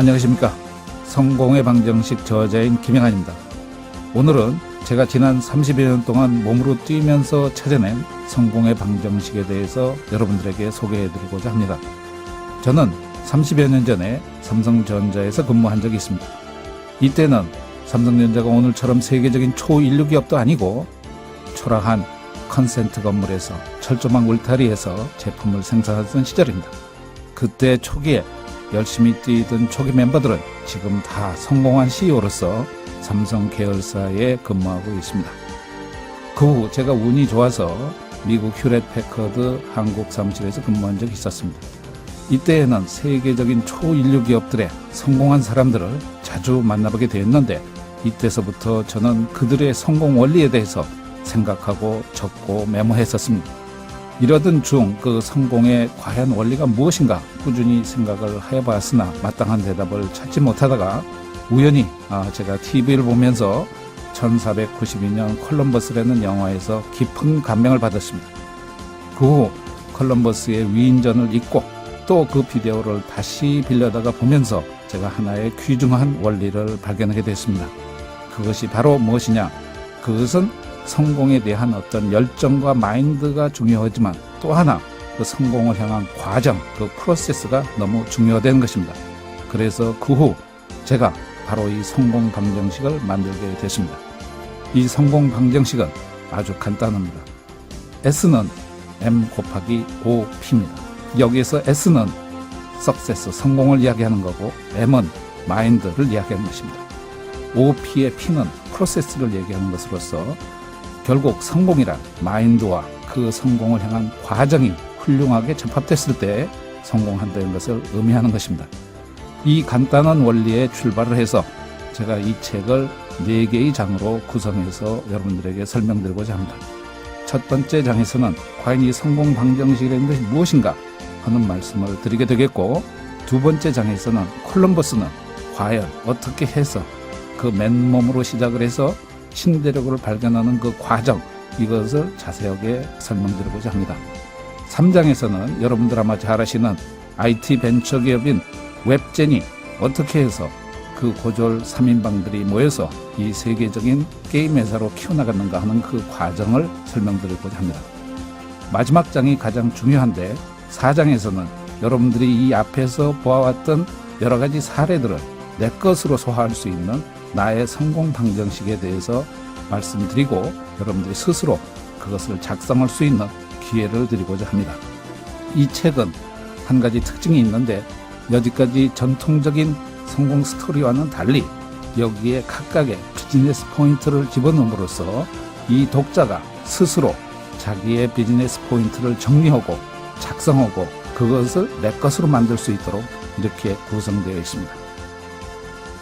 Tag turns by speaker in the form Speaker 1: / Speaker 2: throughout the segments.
Speaker 1: 안녕하십니까. 성공의 방정식 저자인 김영환입니다. 오늘은 제가 지난 30여 년 동안 몸으로 뛰면서 찾아낸 성공의 방정식에 대해서 여러분들에게 소개해드리고자 합니다. 저는 30여 년 전에 삼성전자에서 근무한 적이 있습니다. 이때는 삼성전자가 오늘처럼 세계적인 초인류 기업도 아니고 초라한 컨센트 건물에서 철조망 울타리에서 제품을 생산하던 시절입니다. 그때 초기에 열심히 뛰던 초기 멤버들은 지금 다 성공한 CEO로서 삼성 계열사에 근무하고 있습니다. 그 후 제가 운이 좋아서 미국 휴렛 패커드 한국 사무실에서 근무한 적이 있었습니다. 이때에는 세계적인 초인류 기업들의 성공한 사람들을 자주 만나보게 되었는데, 이때서부터 저는 그들의 성공 원리에 대해서 생각하고 적고 메모했었습니다. 이러던 중 그 성공의 과연 원리가 무엇인가 꾸준히 생각을 해봤으나 마땅한 대답을 찾지 못하다가 우연히 제가 TV를 보면서 1492년 콜럼버스라는 영화에서 깊은 감명을 받았습니다. 그 후 콜럼버스의 위인전을 읽고 또 그 비디오를 다시 빌려다가 보면서 제가 하나의 귀중한 원리를 발견하게 됐습니다. 그것이 바로 무엇이냐? 그것은 성공에 대한 어떤 열정과 마인드가 중요하지만 또 하나 그 성공을 향한 과정, 그 프로세스가 너무 중요하다는 것입니다. 그래서 그 후 제가 바로 이 성공 방정식을 만들게 됐습니다. 이 성공 방정식은 아주 간단합니다. S는 M 곱하기 OP입니다. 여기에서 S는 success, 성공을 이야기하는 거고, M은 mind를 이야기하는 것입니다. OP의 P는 프로세스를 얘기하는 것으로서 결국 성공이란 마인드와 그 성공을 향한 과정이 훌륭하게 접합됐을 때 성공한다는 것을 의미하는 것입니다. 이 간단한 원리에 출발을 해서 제가 이 책을 4개의 장으로 구성해서 여러분들에게 설명드리고자 합니다. 첫 번째 장에서는 과연 이 성공 방정식이라는 것이 무엇인가 하는 말씀을 드리게 되겠고, 두 번째 장에서는 콜럼버스는 과연 어떻게 해서 그 맨몸으로 시작을 해서 신대륙을 발견하는 그 과정, 이것을 자세하게 설명드리고자 합니다. 3장에서는 여러분들 아마 잘 아시는 IT 벤처 기업인 웹젠이 어떻게 해서 그 고졸 3인방들이 모여서 이 세계적인 게임 회사로 키워나갔는가 하는 그 과정을 설명드리고자 합니다. 마지막 장이 가장 중요한데, 4장에서는 여러분들이 이 앞에서 보아왔던 여러 가지 사례들을 내 것으로 소화할 수 있는 나의 성공 방정식에 대해서 말씀드리고 여러분들이 스스로 그것을 작성할 수 있는 기회를 드리고자 합니다. 이 책은 한 가지 특징이 있는데, 여기까지 전통적인 성공 스토리와는 달리 여기에 각각의 비즈니스 포인트를 집어넣음으로써 이 독자가 스스로 자기의 비즈니스 포인트를 정리하고 작성하고 그것을 내 것으로 만들 수 있도록 이렇게 구성되어 있습니다.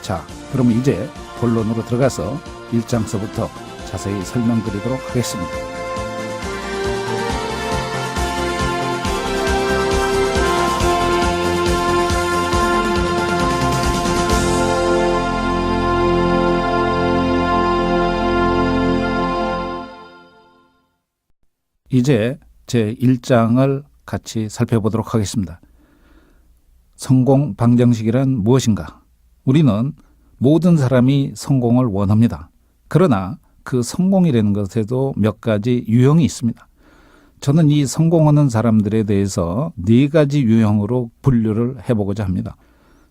Speaker 1: 자, 그럼 이제 본론으로 들어가서 1장서부터 자세히 설명드리도록 하겠습니다. 이제 제 1장을 같이 살펴보도록 하겠습니다. 성공 방정식이란 무엇인가? 우리는 모든 사람이 성공을 원합니다. 그러나 그 성공이라는 것에도 몇 가지 유형이 있습니다. 저는 이 성공하는 사람들에 대해서 4가지 유형으로 분류를 해보고자 합니다.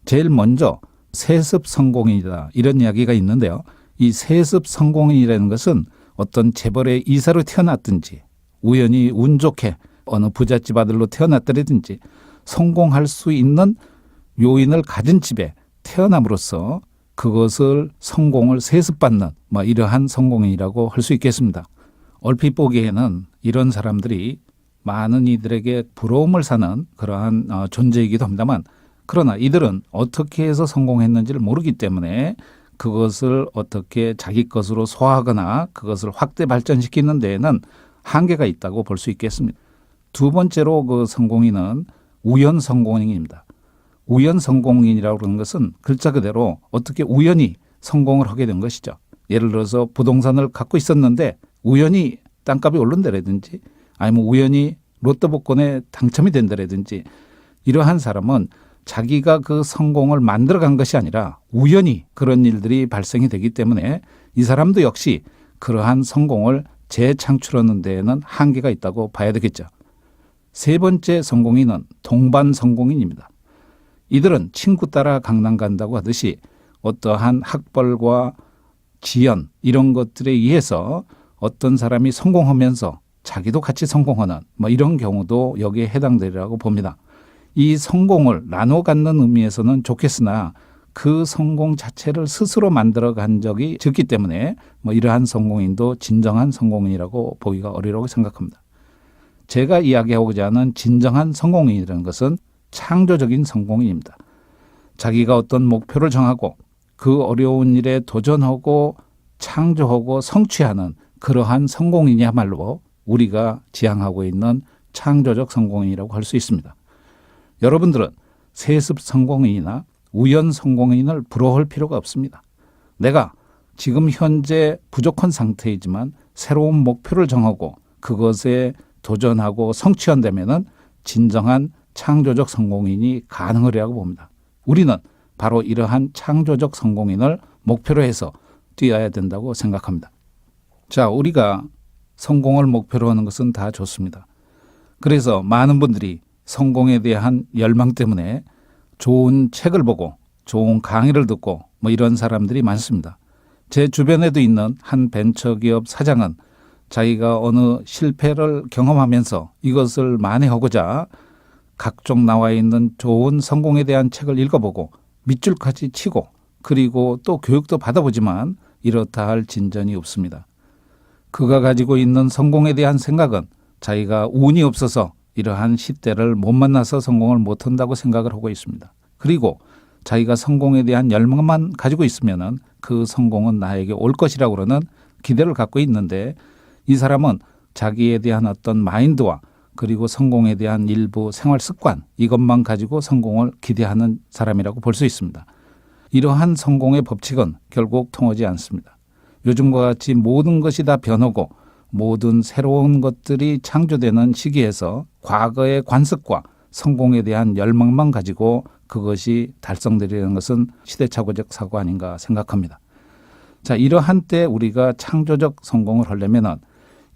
Speaker 1: 제일 먼저 세습 성공이다, 이런 이야기가 있는데요. 이 세습 성공이라는 것은 어떤 재벌의 이사로 태어났든지 우연히 운 좋게 어느 부잣집 아들로 태어났더라든지 성공할 수 있는 요인을 가진 집에 태어남으로써 그것을 성공을 세습받는 이러한 성공이라고 할 수 있겠습니다. 얼핏 보기에는 이런 사람들이 많은 이들에게 부러움을 사는 그러한 존재이기도 합니다만, 그러나 이들은 어떻게 해서 성공했는지를 모르기 때문에 그것을 어떻게 자기 것으로 소화하거나 그것을 확대 발전시키는 데에는 한계가 있다고 볼 수 있겠습니다. 두 번째로 그 성공인은 우연 성공인입니다. 우연 성공인이라고 하는 것은 글자 그대로 어떻게 우연히 성공을 하게 된 것이죠. 예를 들어서 부동산을 갖고 있었는데 우연히 땅값이 오른다라든지 아니면 우연히 로또 복권에 당첨이 된다라든지, 이러한 사람은 자기가 그 성공을 만들어간 것이 아니라 우연히 그런 일들이 발생이 되기 때문에 이 사람도 역시 그러한 성공을 재창출하는 데에는 한계가 있다고 봐야 되겠죠. 세 번째 성공인은 동반 성공인입니다. 이들은 친구 따라 강남 간다고 하듯이 어떠한 학벌과 지연 이런 것들에 의해서 어떤 사람이 성공하면서 자기도 같이 성공하는 이런 경우도 여기에 해당되리라고 봅니다. 이 성공을 나눠 갖는 의미에서는 좋겠으나 그 성공 자체를 스스로 만들어간 적이 적기 때문에 이러한 성공인도 진정한 성공인이라고 보기가 어려라고 생각합니다. 제가 이야기하고자 하는 진정한 성공인이라는 것은 창조적인 성공인입니다. 자기가 어떤 목표를 정하고 그 어려운 일에 도전하고 창조하고 성취하는 그러한 성공인이야말로 우리가 지향하고 있는 창조적 성공인이라고 할 수 있습니다. 여러분들은 세습 성공인이나 우연 성공인을 부러워할 필요가 없습니다. 내가 지금 현재 부족한 상태이지만 새로운 목표를 정하고 그것에 도전하고 성취한다면 진정한 창조적 성공인이 가능하리라고 봅니다. 우리는 바로 이러한 창조적 성공인을 목표로 해서 뛰어야 된다고 생각합니다. 자, 우리가 성공을 목표로 하는 것은 다 좋습니다. 그래서 많은 분들이 성공에 대한 열망 때문에 좋은 책을 보고 좋은 강의를 듣고 이런 사람들이 많습니다. 제 주변에도 있는 한 벤처기업 사장은 자기가 어느 실패를 경험하면서 이것을 만회하고자 각종 나와 있는 좋은 성공에 대한 책을 읽어보고 밑줄까지 치고 그리고 또 교육도 받아보지만 이렇다 할 진전이 없습니다. 그가 가지고 있는 성공에 대한 생각은 자기가 운이 없어서 이러한 시대를 못 만나서 성공을 못한다고 생각을 하고 있습니다. 그리고 자기가 성공에 대한 열망만 가지고 있으면 그 성공은 나에게 올 것이라고 그러는 기대를 갖고 있는데 이 사람은 자기에 대한 어떤 마인드와 그리고 성공에 대한 일부 생활 습관 이것만 가지고 성공을 기대하는 사람이라고 볼 수 있습니다. 이러한 성공의 법칙은 결국 통하지 않습니다. 요즘과 같이 모든 것이 다 변하고 모든 새로운 것들이 창조되는 시기에서 과거의 관습과 성공에 대한 열망만 가지고 그것이 달성되려는 것은 시대착오적 사고 아닌가 생각합니다. 자, 이러한 때 우리가 창조적 성공을 하려면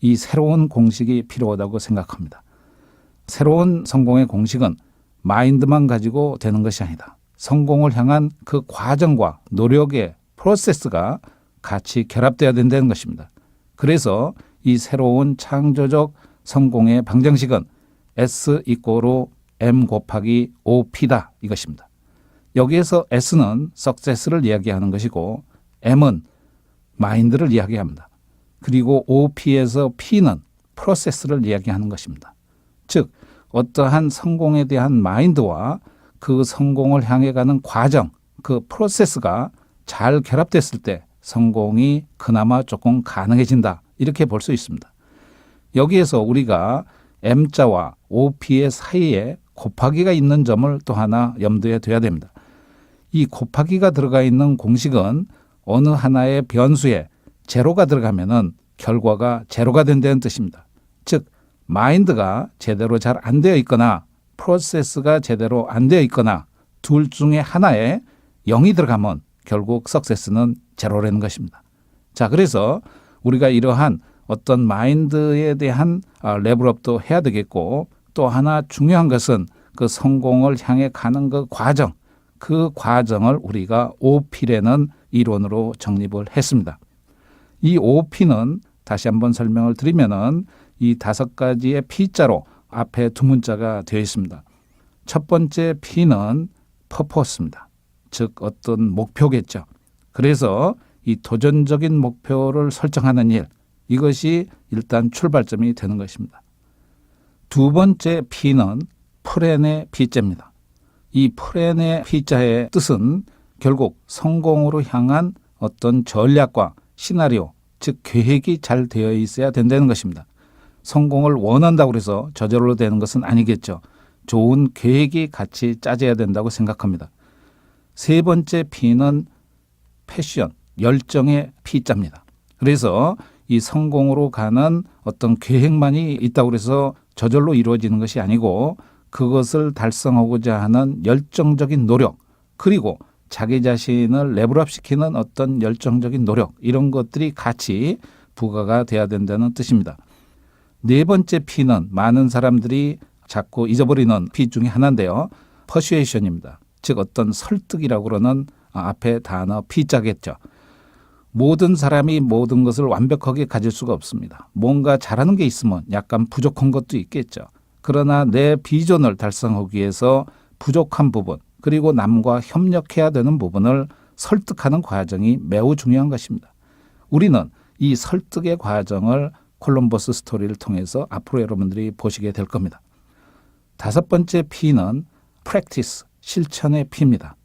Speaker 1: 이 새로운 공식이 필요하다고 생각합니다. 새로운 성공의 공식은 마인드만 가지고 되는 것이 아니다. 성공을 향한 그 과정과 노력의 프로세스가 같이 결합돼야 된다는 것입니다. 그래서 이 새로운 창조적 성공의 방정식은 S = M 곱하기 OP다 이것입니다. 여기에서 S는 success를 이야기하는 것이고 M은 마인드를 이야기합니다. 그리고 OP에서 P는 프로세스를 이야기하는 것입니다. 즉 어떠한 성공에 대한 마인드와 그 성공을 향해 가는 과정, 그 프로세스가 잘 결합됐을 때 성공이 그나마 조금 가능해진다 이렇게 볼 수 있습니다. 여기에서 우리가 M자와 OP의 사이에 곱하기가 있는 점을 또 하나 염두에 둬야 됩니다. 이 곱하기가 들어가 있는 공식은 어느 하나의 변수에 제로가 들어가면은 결과가 제로가 된다는 뜻입니다. 즉 마인드가 제대로 잘 안 되어 있거나 프로세스가 제대로 안 되어 있거나 둘 중에 하나에 0이 들어가면 결국 석세스는 제로라는 것입니다. 자, 그래서 우리가 이러한 어떤 마인드에 대한 레벨업도 해야 되겠고 또 하나 중요한 것은 그 성공을 향해 가는 그 과정을 우리가 OP라는 이론으로 정립을 했습니다. 이 OP는 다시 한번 설명을 드리면은 이 5가지의 P자로 앞에 두 문자가 되어 있습니다. 첫 번째 P는 purpose입니다. 즉 어떤 목표겠죠. 그래서 이 도전적인 목표를 설정하는 일, 이것이 일단 출발점이 되는 것입니다. 두 번째 P는 플랜의 P자입니다. 이 플랜의 P자의 뜻은 결국 성공으로 향한 어떤 전략과 시나리오, 즉 계획이 잘 되어 있어야 된다는 것입니다. 성공을 원한다고 해서 저절로 되는 것은 아니겠죠. 좋은 계획이 같이 짜져야 된다고 생각합니다. 세 번째 P는 패션, 열정의 P자입니다. 그래서 이 성공으로 가는 어떤 계획만이 있다고 해서 저절로 이루어지는 것이 아니고 그것을 달성하고자 하는 열정적인 노력, 그리고 자기 자신을 레벨업시키는 어떤 열정적인 노력, 이런 것들이 같이 부과가 돼야 된다는 뜻입니다. 네 번째 P는 많은 사람들이 자꾸 잊어버리는 P 중에 하나인데요. 퍼슈에이션입니다. 즉 어떤 설득이라고 그러는 앞에 단어 P자겠죠. 모든 사람이 모든 것을 완벽하게 가질 수가 없습니다. 뭔가 잘하는 게 있으면 약간 부족한 것도 있겠죠. 그러나 내 비전을 달성하기 위해서 부족한 부분, 그리고 남과 협력해야 되는 부분을 설득하는 과정이 매우 중요한 것입니다. 우리는 이 설득의 과정을 콜럼버스 스토리를 통해서 앞으로 여러분들이 보시게 될 겁니다. 다섯 번째 P는 practice, 실천의 P입니다.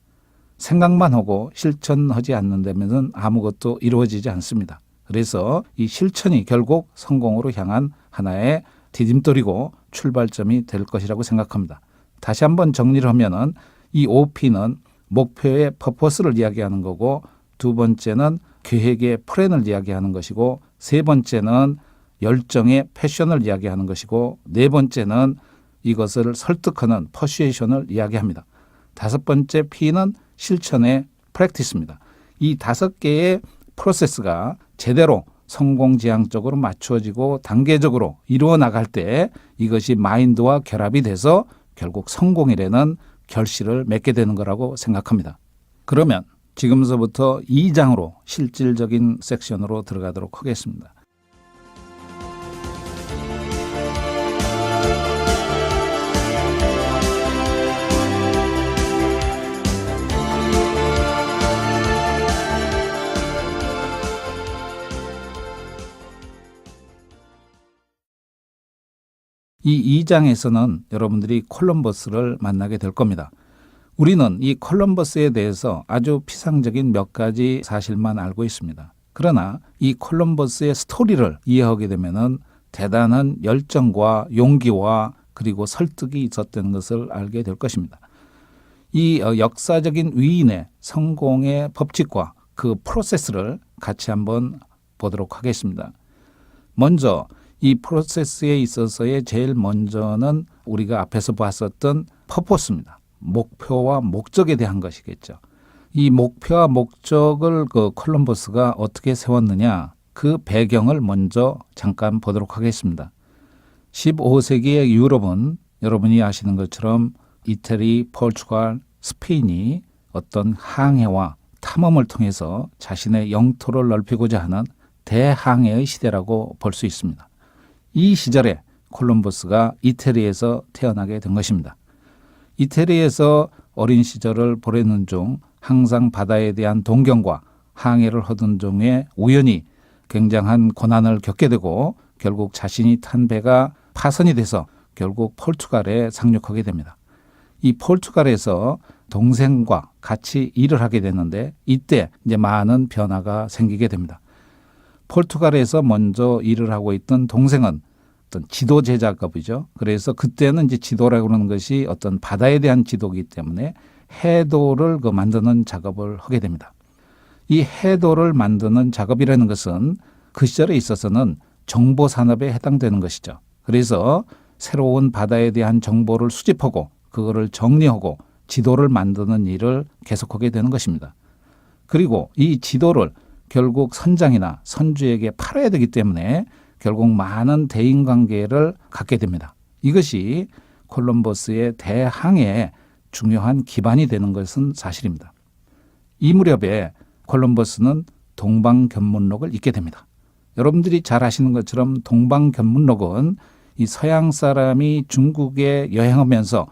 Speaker 1: 생각만 하고 실천하지 않는다면 아무것도 이루어지지 않습니다. 그래서 이 실천이 결국 성공으로 향한 하나의 디딤돌이고 출발점이 될 것이라고 생각합니다. 다시 한번 정리를 하면은 이 OP는 목표의 퍼포스를 이야기하는 거고, 두 번째는 계획의 플랜을 이야기하는 것이고, 세 번째는 열정의 패션을 이야기하는 것이고, 네 번째는 이것을 설득하는 퍼슈에이션을 이야기합니다. 다섯 번째 P는 실천의 프랙티스입니다. 이 다섯 개의 프로세스가 제대로 성공지향적으로 맞추어지고 단계적으로 이루어 나갈 때 이것이 마인드와 결합이 돼서 결국 성공이라는 결실을 맺게 되는 거라고 생각합니다. 그러면 지금서부터 2장으로 실질적인 섹션으로 들어가도록 하겠습니다. 이 2장에서는 여러분들이 콜럼버스를 만나게 될 겁니다. 우리는 이 콜럼버스에 대해서 아주 피상적인 몇 가지 사실만 알고 있습니다. 그러나 이 콜럼버스의 스토리를 이해하게 되면은 대단한 열정과 용기와 그리고 설득이 있었던 것을 알게 될 것입니다. 이 역사적인 위인의 성공의 법칙과 그 프로세스를 같이 한번 보도록 하겠습니다. 먼저 이 프로세스에 있어서의 제일 먼저는 우리가 앞에서 봤었던 퍼포스입니다. 목표와 목적에 대한 것이겠죠. 이 목표와 목적을 콜럼버스가 어떻게 세웠느냐, 그 배경을 먼저 잠깐 보도록 하겠습니다. 15세기의 유럽은 여러분이 아시는 것처럼 이태리, 포르투갈, 스페인이 어떤 항해와 탐험을 통해서 자신의 영토를 넓히고자 하는 대항해의 시대라고 볼 수 있습니다. 이 시절에 콜럼버스가 이태리에서 태어나게 된 것입니다. 이태리에서 어린 시절을 보내는 중 항상 바다에 대한 동경과 항해를 하던 중에 우연히 굉장한 고난을 겪게 되고 결국 자신이 탄 배가 파손이 돼서 결국 포르투갈에 상륙하게 됩니다. 이 포르투갈에서 동생과 같이 일을 하게 되는데 이때 이제 많은 변화가 생기게 됩니다. 포르투갈에서 먼저 일을 하고 있던 동생은 어떤 지도 제작업이죠. 그래서 그때는 이제 지도라고 하는 것이 어떤 바다에 대한 지도이기 때문에 해도를 만드는 작업을 하게 됩니다. 이 해도를 만드는 작업이라는 것은 그 시절에 있어서는 정보 산업에 해당되는 것이죠. 그래서 새로운 바다에 대한 정보를 수집하고 그거를 정리하고 지도를 만드는 일을 계속하게 되는 것입니다. 그리고 이 지도를 결국 선장이나 선주에게 팔아야 되기 때문에 결국 많은 대인관계를 갖게 됩니다. 이것이 콜럼버스의 대항해에 중요한 기반이 되는 것은 사실입니다. 이 무렵에 콜럼버스는 동방견문록을 읽게 됩니다. 여러분들이 잘 아시는 것처럼 동방견문록은 이 서양 사람이 중국에 여행하면서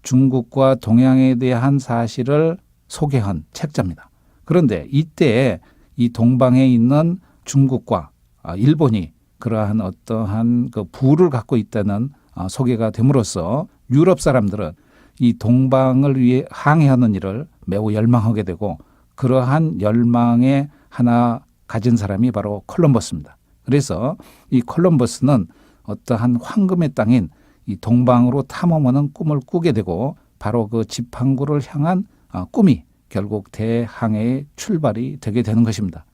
Speaker 1: 중국과 동양에 대한 사실을 소개한 책자입니다. 그런데 이때 이 동방에 있는 중국과 일본이 그러한 어떠한 그 부를 갖고 있다는 소개가 됨으로써 유럽 사람들은 이 동방을 위해 항해하는 일을 매우 열망하게 되고 그러한 열망에 하나 가진 사람이 바로 콜럼버스입니다. 그래서 이 콜럼버스는 어떠한 황금의 땅인 이 동방으로 탐험하는 꿈을 꾸게 되고 바로 그 지팡구를 향한 꿈이 결국 대항해의 출발이 되게 되는 것입니다.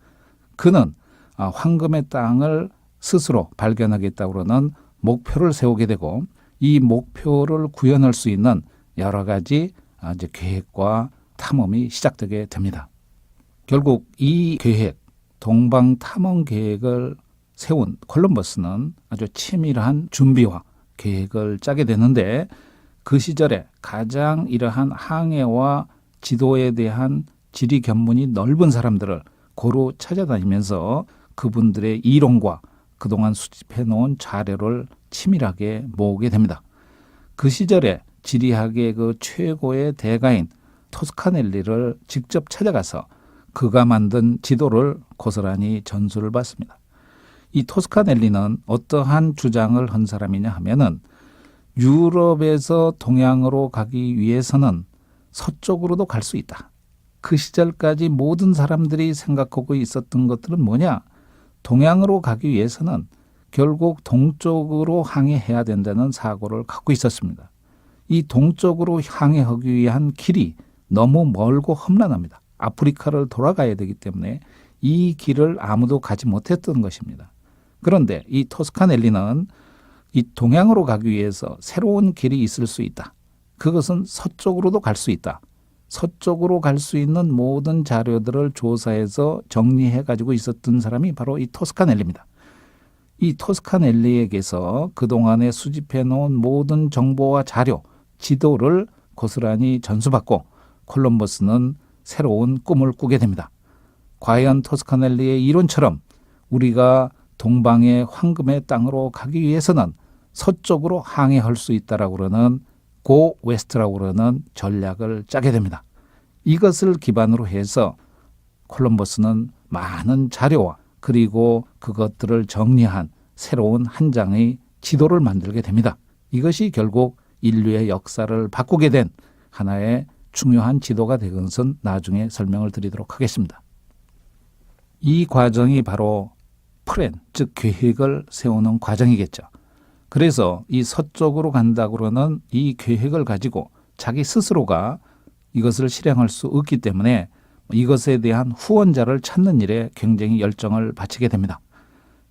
Speaker 1: 그는 황금의 땅을 스스로 발견하겠다고 하는 목표를 세우게 되고 이 목표를 구현할 수 있는 여러 가지 이제 계획과 탐험이 시작되게 됩니다. 결국 이 계획, 동방 탐험 계획을 세운 콜럼버스는 아주 치밀한 준비와 계획을 짜게 되는데, 그 시절에 가장 이러한 항해와 지도에 대한 지리 견문이 넓은 사람들을 고루 찾아다니면서 그분들의 이론과 그동안 수집해 놓은 자료를 치밀하게 모으게 됩니다. 그 시절에 지리학의 그 최고의 대가인 토스카넬리를 직접 찾아가서 그가 만든 지도를 고스란히 전수를 받습니다. 이 토스카넬리는 어떠한 주장을 한 사람이냐 하면은, 유럽에서 동양으로 가기 위해서는 서쪽으로도 갈 수 있다. 그 시절까지 모든 사람들이 생각하고 있었던 것들은 뭐냐? 동양으로 가기 위해서는 결국 동쪽으로 항해해야 된다는 사고를 갖고 있었습니다. 이 동쪽으로 항해하기 위한 길이 너무 멀고 험난합니다. 아프리카를 돌아가야 되기 때문에 이 길을 아무도 가지 못했던 것입니다. 그런데 이 토스카넬리는 이 동양으로 가기 위해서 새로운 길이 있을 수 있다. 그것은 서쪽으로도 갈 수 있다. 서쪽으로 갈 수 있는 모든 자료들을 조사해서 정리해 가지고 있었던 사람이 바로 이 토스카넬리입니다. 이 토스카넬리에게서 그동안에 수집해 놓은 모든 정보와 자료, 지도를 고스란히 전수받고 콜럼버스는 새로운 꿈을 꾸게 됩니다. 과연 토스카넬리의 이론처럼 우리가 동방의 황금의 땅으로 가기 위해서는 서쪽으로 항해할 수 있다라고 그러는 고 웨스트라고 그러는 전략을 짜게 됩니다. 이것을 기반으로 해서 콜럼버스는 많은 자료와 그리고 그것들을 정리한 새로운 한 장의 지도를 만들게 됩니다. 이것이 결국 인류의 역사를 바꾸게 된 하나의 중요한 지도가 된 것은 나중에 설명을 드리도록 하겠습니다. 이 과정이 바로 플랜, 즉 계획을 세우는 과정이겠죠. 그래서 이 서쪽으로 간다고 그러는 이 계획을 가지고 자기 스스로가 이것을 실행할 수 없기 때문에 이것에 대한 후원자를 찾는 일에 굉장히 열정을 바치게 됩니다.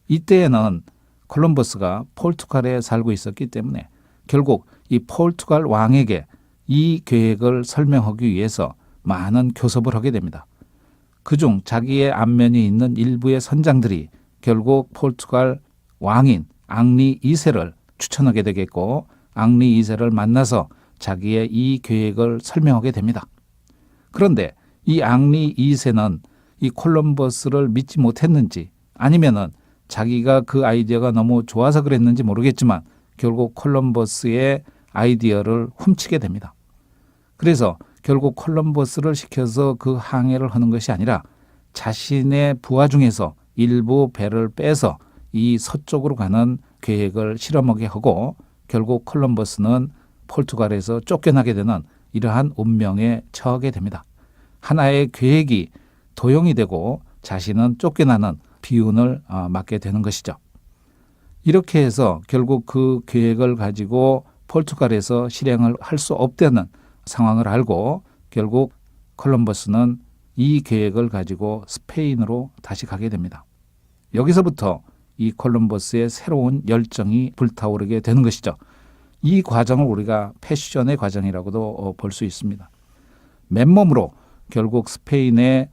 Speaker 1: 이때에는 콜럼버스가 포르투갈에 살고 있었기 때문에 결국 이 포르투갈 왕에게 이 계획을 설명하기 위해서 많은 교섭을 하게 됩니다. 그중 자기의 안면이 있는 일부의 선장들이 결국 포르투갈 왕인 앙리 2세를 추천하게 되겠고, 앙리 2세를 만나서 자기의 이 계획을 설명하게 됩니다. 그런데 이 앙리 2세는 이 콜럼버스를 믿지 못했는지 아니면은 자기가 그 아이디어가 너무 좋아서 그랬는지 모르겠지만 결국 콜럼버스의 아이디어를 훔치게 됩니다. 그래서 결국 콜럼버스를 시켜서 그 항해를 하는 것이 아니라 자신의 부하 중에서 일부 배를 빼서 이 서쪽으로 가는 계획을 실험하게 하고 결국 콜럼버스는 포르투갈에서 쫓겨나게 되는 이러한 운명에 처하게 됩니다. 하나의 계획이 도용이 되고 자신은 쫓겨나는 비운을 맞게 되는 것이죠. 이렇게 해서 결국 그 계획을 가지고 포르투갈에서 실행을 할 수 없다는 상황을 알고 결국 콜럼버스는 이 계획을 가지고 스페인으로 다시 가게 됩니다. 여기서부터 이 콜럼버스의 새로운 열정이 불타오르게 되는 것이죠. 이 과정을 우리가 패션의 과정이라고도 볼 수 있습니다. 맨몸으로 결국 스페인의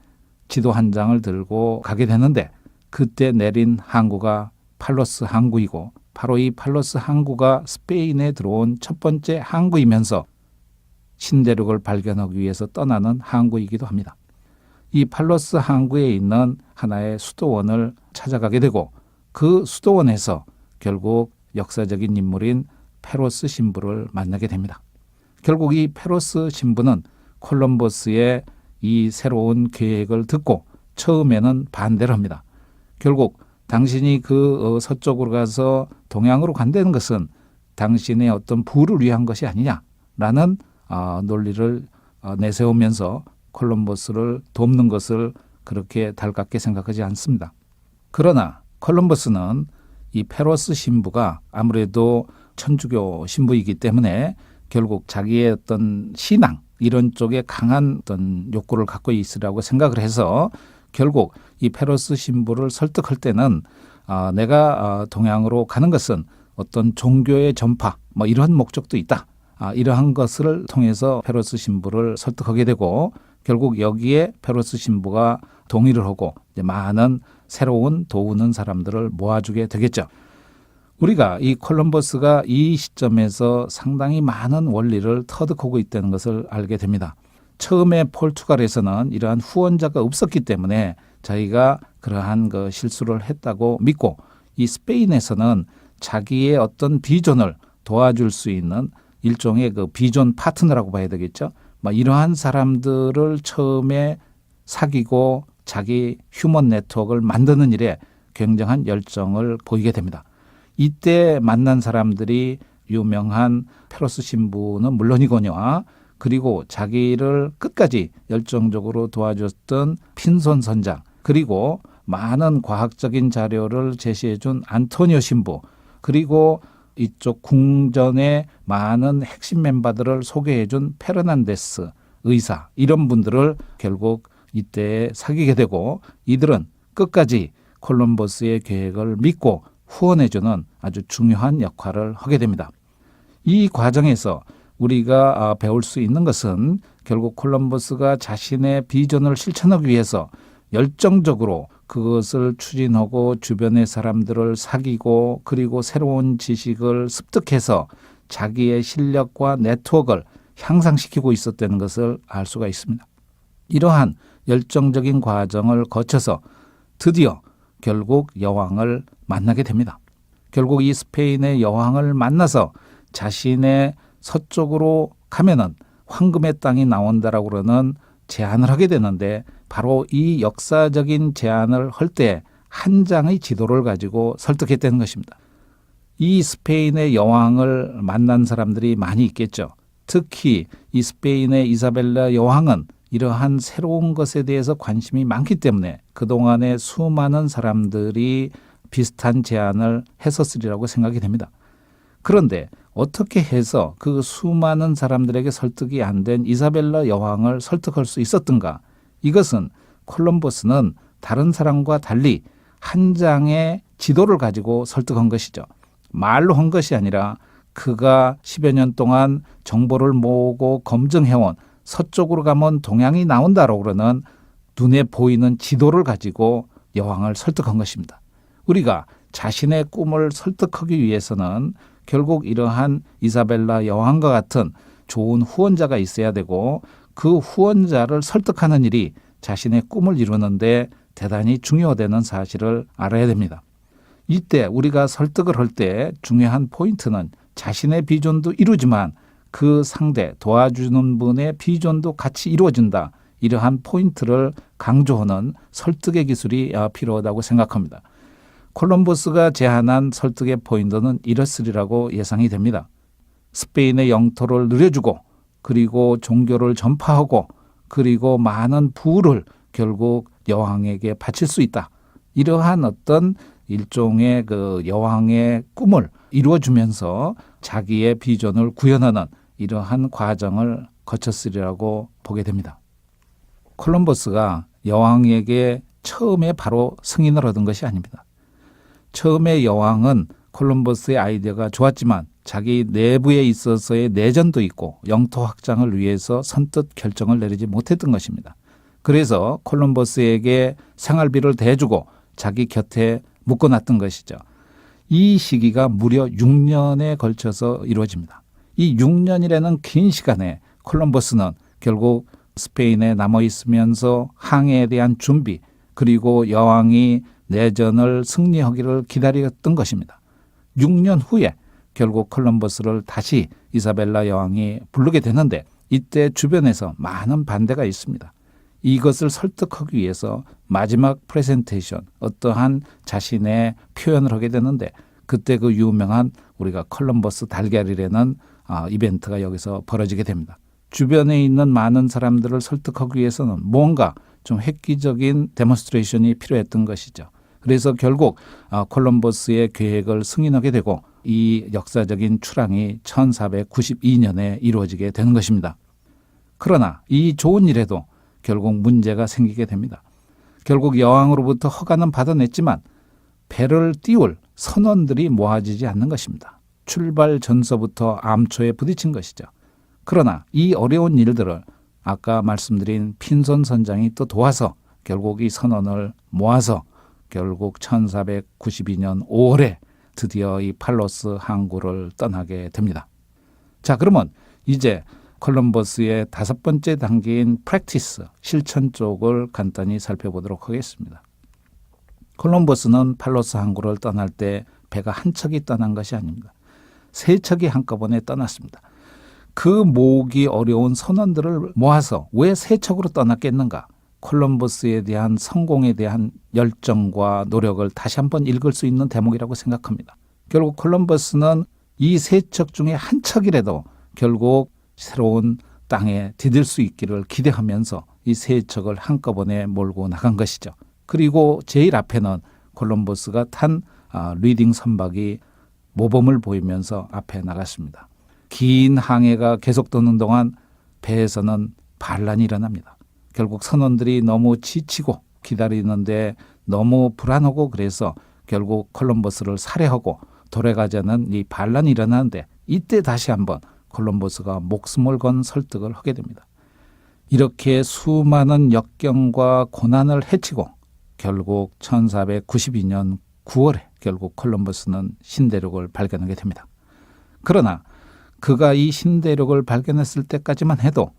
Speaker 1: 지도 한 장을 들고 가게 되는데 그때 내린 항구가 팔로스 항구이고 바로 이 팔로스 항구가 스페인에 들어온 첫 번째 항구이면서 신대륙을 발견하기 위해서 떠나는 항구이기도 합니다. 이 팔로스 항구에 있는 하나의 수도원을 찾아가게 되고 그 수도원에서 결국 역사적인 인물인 페로스 신부를 만나게 됩니다. 결국 이 페로스 신부는 콜럼버스의 이 새로운 계획을 듣고 처음에는 반대를 합니다. 결국 당신이 그 서쪽으로 가서 동양으로 간다는 것은 당신의 어떤 부를 위한 것이 아니냐라는 논리를 내세우면서 콜럼버스를 돕는 것을 그렇게 달갑게 생각하지 않습니다. 그러나 콜럼버스는 이 페로스 신부가 아무래도 천주교 신부이기 때문에 결국 자기의 어떤 신앙 이런 쪽에 강한 어떤 욕구를 갖고 있으라고 생각을 해서 결국 이 페로스 신부를 설득할 때는 내가 동양으로 가는 것은 어떤 종교의 전파 이런 목적도 있다. 이러한 것을 통해서 페로스 신부를 설득하게 되고 결국 여기에 페로스 신부가 동의를 하고 이제 많은 새로운 도우는 사람들을 모아주게 되겠죠. 우리가 이 콜럼버스가 이 시점에서 상당히 많은 원리를 터득하고 있다는 것을 알게 됩니다. 처음에 포르투갈에서는 이러한 후원자가 없었기 때문에 자기가 그러한 그 실수를 했다고 믿고 이 스페인에서는 자기의 어떤 비전을 도와줄 수 있는 일종의 그 비전 파트너라고 봐야 되겠죠. 이러한 사람들을 처음에 사귀고 자기 휴먼 네트워크를 만드는 일에 굉장한 열정을 보이게 됩니다. 이때 만난 사람들이 유명한 페로스 신부는 물론이거니와 그리고 자기를 끝까지 열정적으로 도와줬던 핀손 선장, 그리고 많은 과학적인 자료를 제시해준 안토니오 신부, 그리고 이쪽 궁전의 많은 핵심 멤버들을 소개해준 페르난데스 의사, 이런 분들을 결국 이때 사귀게 되고 이들은 끝까지 콜럼버스의 계획을 믿고 후원해주는 아주 중요한 역할을 하게 됩니다. 이 과정에서 우리가 배울 수 있는 것은 결국 콜럼버스가 자신의 비전을 실천하기 위해서 열정적으로 그것을 추진하고 주변의 사람들을 사귀고 그리고 새로운 지식을 습득해서 자기의 실력과 네트워크를 향상시키고 있었다는 것을 알 수가 있습니다. 이러한 열정적인 과정을 거쳐서 드디어 결국 여왕을 만나게 됩니다. 결국 이 스페인의 여왕을 만나서 자신의 서쪽으로 가면은 황금의 땅이 나온다라고 그러는 제안을 하게 되는데 바로 이 역사적인 제안을 할 때 한 장의 지도를 가지고 설득했다는 것입니다. 이 스페인의 여왕을 만난 사람들이 많이 있겠죠. 특히 이 스페인의 이사벨라 여왕은 이러한 새로운 것에 대해서 관심이 많기 때문에 그동안에 수많은 사람들이 비슷한 제안을 했었으리라고 생각이 됩니다. 그런데 어떻게 해서 그 수많은 사람들에게 설득이 안 된 이사벨라 여왕을 설득할 수 있었던가? 이것은 콜럼버스는 다른 사람과 달리 한 장의 지도를 가지고 설득한 것이죠. 말로 한 것이 아니라 그가 10여 년 동안 정보를 모으고 검증해온 서쪽으로 가면 동양이 나온다라고 그러는 눈에 보이는 지도를 가지고 여왕을 설득한 것입니다. 우리가 자신의 꿈을 설득하기 위해서는 결국 이러한 이사벨라 여왕과 같은 좋은 후원자가 있어야 되고 그 후원자를 설득하는 일이 자신의 꿈을 이루는데 대단히 중요하다는 사실을 알아야 됩니다. 이때 우리가 설득을 할 때 중요한 포인트는 자신의 비전도 이루지만 그 상대 도와주는 분의 비전도 같이 이루어진다. 이러한 포인트를 강조하는 설득의 기술이 필요하다고 생각합니다. 콜럼버스가 제안한 설득의 포인트는 이렇으리라고 예상이 됩니다. 스페인의 영토를 늘려주고 그리고 종교를 전파하고 그리고 많은 부를 결국 여왕에게 바칠 수 있다. 이러한 어떤 일종의 그 여왕의 꿈을 이루어주면서 자기의 비전을 구현하는 이러한 과정을 거쳤으리라고 보게 됩니다. 콜럼버스가 여왕에게 처음에 바로 승인을 얻은 것이 아닙니다. 처음에 여왕은 콜럼버스의 아이디어가 좋았지만 자기 내부에 있어서의 내전도 있고 영토 확장을 위해서 선뜻 결정을 내리지 못했던 것입니다. 그래서 콜럼버스에게 생활비를 대주고 자기 곁에 묶어놨던 것이죠. 이 시기가 무려 6년에 걸쳐서 이루어집니다. 이 6년이라는 긴 시간에 콜럼버스는 결국 스페인에 남아있으면서 항해에 대한 준비 그리고 여왕이 내전을 승리하기를 기다렸던 것입니다. 6년 후에 결국 콜럼버스를 다시 이사벨라 여왕이 부르게 되는데 이때 주변에서 많은 반대가 있습니다. 이것을 설득하기 위해서 마지막 프레젠테이션, 어떠한 자신의 표현을 하게 되는데 그때 그 유명한 우리가 콜럼버스 달걀이라는 이벤트가 여기서 벌어지게 됩니다. 주변에 있는 많은 사람들을 설득하기 위해서는 뭔가 좀 획기적인 데몬스트레이션이 필요했던 것이죠. 그래서 결국 콜럼버스의 계획을 승인하게 되고 이 역사적인 출항이 1492년에 이루어지게 되는 것입니다. 그러나 이 좋은 일에도 결국 문제가 생기게 됩니다. 결국 여왕으로부터 허가는 받아냈지만 배를 띄울 선원들이 모아지지 않는 것입니다. 출발 전서부터 암초에 부딪힌 것이죠. 그러나 이 어려운 일들을 아까 말씀드린 핀손 선장이 또 도와서 결국 이 선원을 모아서 결국 1492년 5월에 드디어 이 팔로스 항구를 떠나게 됩니다. 자, 그러면 이제 콜럼버스의 5번째 단계인 프랙티스, 실천 쪽을 간단히 살펴보도록 하겠습니다. 콜럼버스는 팔로스 항구를 떠날 때 배가 한 척이 떠난 것이 아닙니다. 3척이 한꺼번에 떠났습니다. 그 모으기 어려운 선원들을 모아서 왜 3척으로 떠났겠는가? 콜럼버스에 대한 성공에 대한 열정과 노력을 다시 한번 읽을 수 있는 대목이라고 생각합니다. 결국 콜럼버스는 이 3척 중에 한 척이라도 결국 새로운 땅에 디딜 수 있기를 기대하면서 이 3척을 한꺼번에 몰고 나간 것이죠. 그리고 제일 앞에는 콜럼버스가 탄 리딩 선박이 모범을 보이면서 앞에 나갔습니다. 긴 항해가 계속되는 동안 배에서는 반란이 일어납니다. 결국 선원들이 너무 지치고 기다리는데 너무 불안하고 그래서 결국 콜럼버스를 살해하고 돌아가자는 이 반란이 일어나는데 이때 다시 한번 콜럼버스가 목숨을 건 설득을 하게 됩니다. 이렇게 수많은 역경과 고난을 헤치고 결국 1492년 9월에 결국 콜럼버스는 신대륙을 발견하게 됩니다. 그러나 그가 이 신대륙을 발견했을 때까지만 해도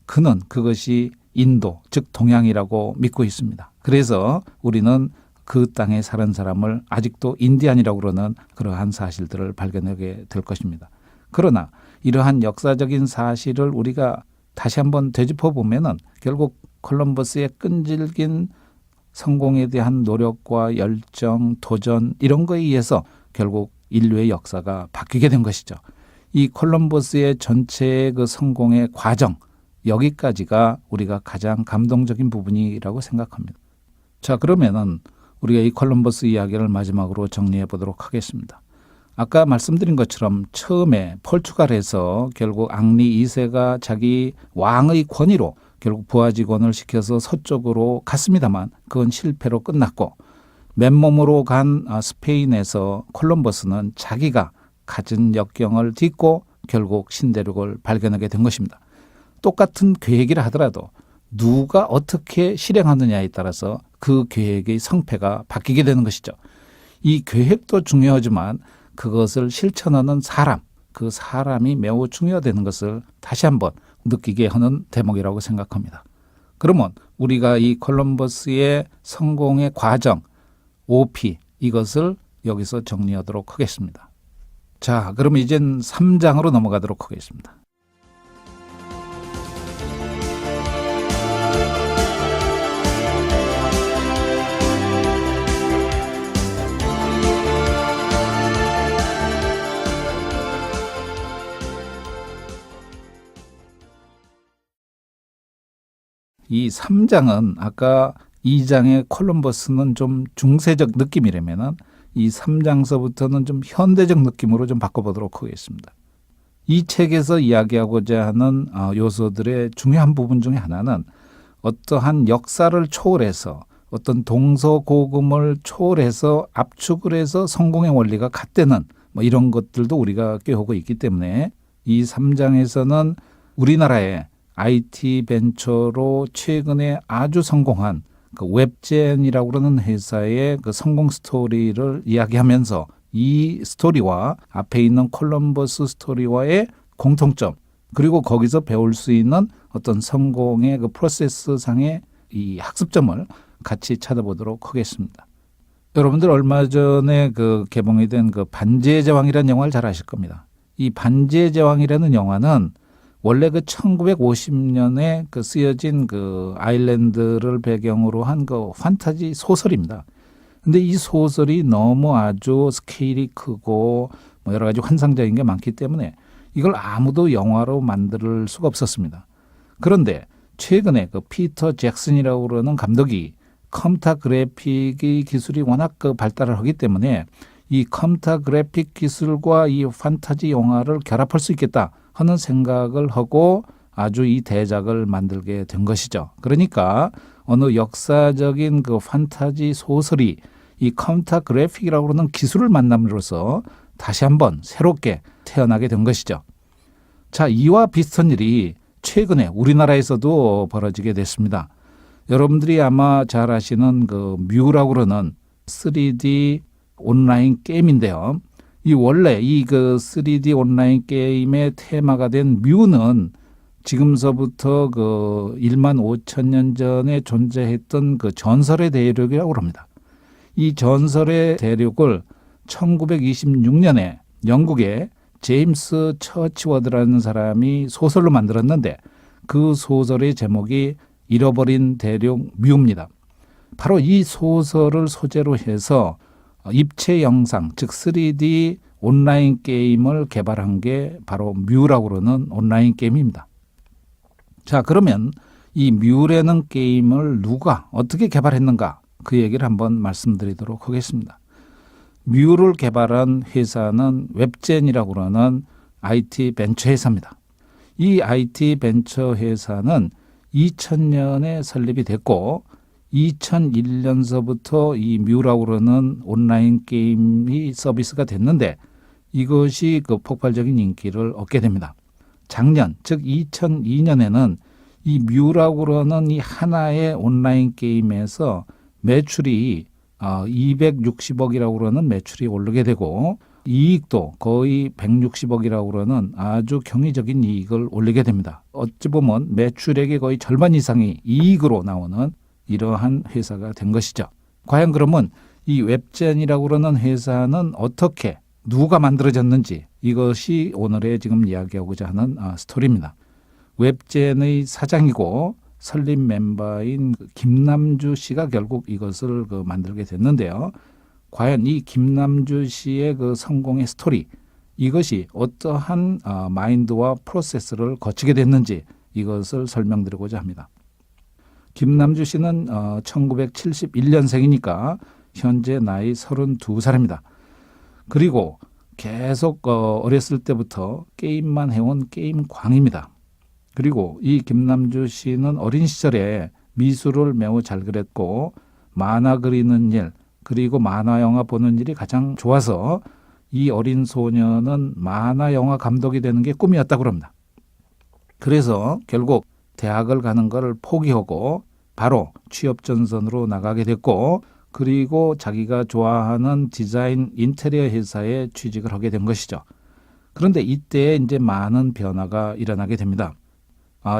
Speaker 1: 그는 그것이 인도, 즉 동양이라고 믿고 있습니다. 그래서 우리는 그 땅에 사는 사람을 아직도 인디안이라고 그러는 그러한 사실들을 발견하게 될 것입니다. 그러나 이러한 역사적인 사실을 우리가 다시 한번 되짚어 보면은 결국 콜럼버스의 끈질긴 성공에 대한 노력과 열정, 도전 이런 거에 의해서 결국 인류의 역사가 바뀌게 된 것이죠. 이 콜럼버스의 전체의 그 성공의 과정, 여기까지가 우리가 가장 감동적인 부분이라고 생각합니다. 자, 그러면은 우리가 이 콜럼버스 이야기를 마지막으로 정리해 보도록 하겠습니다. 아까 말씀드린 것처럼 처음에 포르투갈에서 결국 앙리 2세가 자기 왕의 권위로 결국 부하직원을 시켜서 서쪽으로 갔습니다만 그건 실패로 끝났고 맨몸으로 간 스페인에서 콜럼버스는 자기가 가진 역경을 딛고 결국 신대륙을 발견하게 된 것입니다. 똑같은 계획이라 하더라도 누가 어떻게 실행하느냐에 따라서 그 계획의 성패가 바뀌게 되는 것이죠. 이 계획도 중요하지만 그것을 실천하는 사람, 그 사람이 매우 중요하다는 것을 다시 한번 느끼게 하는 대목이라고 생각합니다. 그러면 우리가 이 콜럼버스의 성공의 과정, OP, 이것을 여기서 정리하도록 하겠습니다. 자, 그럼 이젠 3장으로 넘어가도록 하겠습니다. 이 3장은 아까 2장의 콜럼버스는 좀 중세적 느낌이라면 이 3장서부터는 좀 현대적 느낌으로 좀 바꿔보도록 하겠습니다. 이 책에서 이야기하고자 하는 요소들의 중요한 부분 중에 하나는 어떠한 역사를 초월해서 어떤 동서고금을 초월해서 압축을 해서 성공의 원리가 같다는 이런 것들도 우리가 꿰우고 있기 때문에 이 3장에서는 우리나라의 IT 벤처로 최근에 아주 성공한 그 웹젠이라고 그러는 회사의 그 성공 스토리를 이야기하면서 이 스토리와 앞에 있는 콜럼버스 스토리와의 공통점, 그리고 거기서 배울 수 있는 어떤 성공의 그 프로세스 상의 이 학습점을 같이 찾아보도록 하겠습니다. 여러분들 얼마 전에 그 개봉이 된 그 반지의 제왕이라는 영화를 잘 아실 겁니다. 이 반지의 제왕이라는 영화는 원래 그 1950년에 그 쓰여진 그 아일랜드를 배경으로 한 그 판타지 소설입니다. 근데 이 소설이 너무 아주 스케일이 크고 여러 가지 환상적인 게 많기 때문에 이걸 아무도 영화로 만들 수가 없었습니다. 그런데 최근에 그 피터 잭슨이라고 그러는 감독이 컴퓨터 그래픽의 기술이 워낙 그 발달을 하기 때문에 이 컴퓨터 그래픽 기술과 이 판타지 영화를 결합할 수 있겠다 하는 생각을 하고 아주 이 대작을 만들게 된 것이죠. 그러니까 어느 역사적인 그 판타지 소설이 이 컴퓨터 그래픽이라고 하는 기술을 만남으로써 다시 한번 새롭게 태어나게 된 것이죠. 자, 이와 비슷한 일이 최근에 우리나라에서도 벌어지게 됐습니다. 여러분들이 아마 잘 아시는 그 뮤라고 그러는 3D 온라인 게임인데요. 이 원래 이 그 3D 온라인 게임의 테마가 된 뮤는 지금서부터 그 1만 5천 년 전에 존재했던 그 전설의 대륙이라고 합니다. 이 전설의 대륙을 1926년에 영국의 제임스 처치워드라는 사람이 소설로 만들었는데 그 소설의 제목이 잃어버린 대륙 뮤입니다. 바로 이 소설을 소재로 해서 입체 영상, 즉 3D 온라인 게임을 개발한 게 바로 뮤라고 그러는 온라인 게임입니다. 자, 그러면 이 뮤라는 게임을 누가 어떻게 개발했는가 그 얘기를 한번 말씀드리도록 하겠습니다. 뮤를 개발한 회사는 웹젠이라고 그러는 IT 벤처 회사입니다. 이 IT 벤처 회사는 2000년에 설립이 됐고 2001년서부터 이 뮤라고 그러는 온라인 게임이 서비스가 됐는데 이것이 그 폭발적인 인기를 얻게 됩니다. 작년, 즉 2002년에는 이 뮤라고 그러는 이 하나의 온라인 게임에서 매출이 260억이라고 그러는 매출이 오르게 되고 이익도 거의 160억이라고 그러는 아주 경이적인 이익을 올리게 됩니다. 어찌 보면 매출액의 거의 절반 이상이 이익으로 나오는 이러한 회사가 된 것이죠. 과연 그러면 이 웹젠이라고 그러는 회사는 어떻게 누가 만들어졌는지 이것이 오늘의 지금 이야기하고자 하는 스토리입니다. 웹젠의 사장이고 설립 멤버인 김남주 씨가 결국 이것을 만들게 됐는데요. 과연 이 김남주 씨의 그 성공의 스토리 이것이 어떠한 마인드와 프로세스를 거치게 됐는지 이것을 설명드리고자 합니다. 김남주 씨는 1971년생이니까 현재 나이 32살입니다. 그리고 계속 어렸을 때부터 게임만 해온 게임광입니다. 그리고 이 김남주 씨는 어린 시절에 미술을 매우 잘 그렸고 만화 그리는 일 그리고 만화 영화 보는 일이 가장 좋아서 이 어린 소녀는 만화 영화 감독이 되는 게 꿈이었다고 합니다. 그래서 결국 대학을 가는 걸 포기하고 바로 취업 전선으로 나가게 됐고 그리고 자기가 좋아하는 디자인 인테리어 회사에 취직을 하게 된 것이죠. 그런데 이때 이제 많은 변화가 일어나게 됩니다.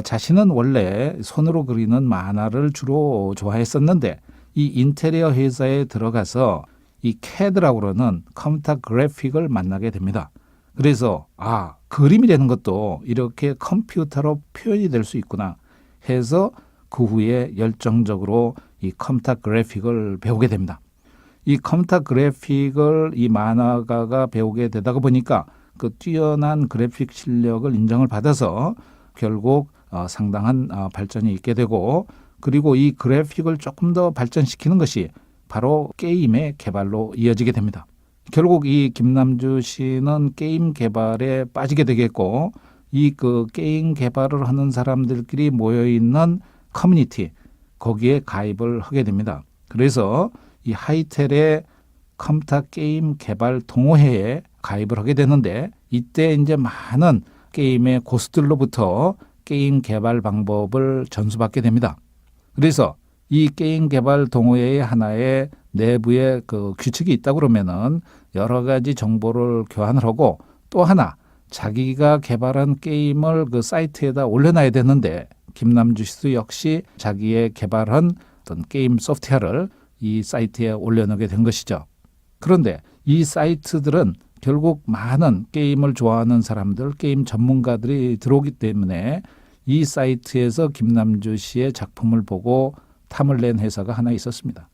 Speaker 1: 자신은 원래 손으로 그리는 만화를 주로 좋아했었는데 이 인테리어 회사에 들어가서 이 CAD라고 그러는 컴퓨터 그래픽을 만나게 됩니다. 그래서 그림이라는 것도 이렇게 컴퓨터로 표현이 될 수 있구나 해서 그 후에 열정적으로 이 컴퓨터 그래픽을 배우게 됩니다. 이 컴퓨터 그래픽을 이 만화가가 배우게 되다가 보니까 그 뛰어난 그래픽 실력을 인정을 받아서 결국 상당한 발전이 있게 되고 그리고 이 그래픽을 조금 더 발전시키는 것이 바로 게임의 개발로 이어지게 됩니다. 결국 이 김남주 씨는 게임 개발에 빠지게 되겠고 이 그 게임 개발을 하는 사람들끼리 모여있는 커뮤니티 거기에 가입을 하게 됩니다. 그래서 이 하이텔의 컴퓨터 게임 개발 동호회에 가입을 하게 되는데 이때 이제 많은 게임의 고수들로부터 게임 개발 방법을 전수받게 됩니다. 그래서 이 게임 개발 동호회의 하나의 내부에 그 규칙이 있다고 그러면은 여러 가지 정보를 교환을 하고 또 하나 자기가 개발한 게임을 그 사이트에다 올려놔야 되는데 김남주 씨도 역시 자기의 개발한 어떤 게임 소프트웨어를 이 사이트에 올려놓게 된 것이죠. 그런데 이 사이트들은 결국 많은 게임을 좋아하는 사람들, 게임 전문가들이 들어오기 때문에 이 사이트에서 김남주 씨의 작품을 보고 탐을 낸 회사가 하나 있었습니다.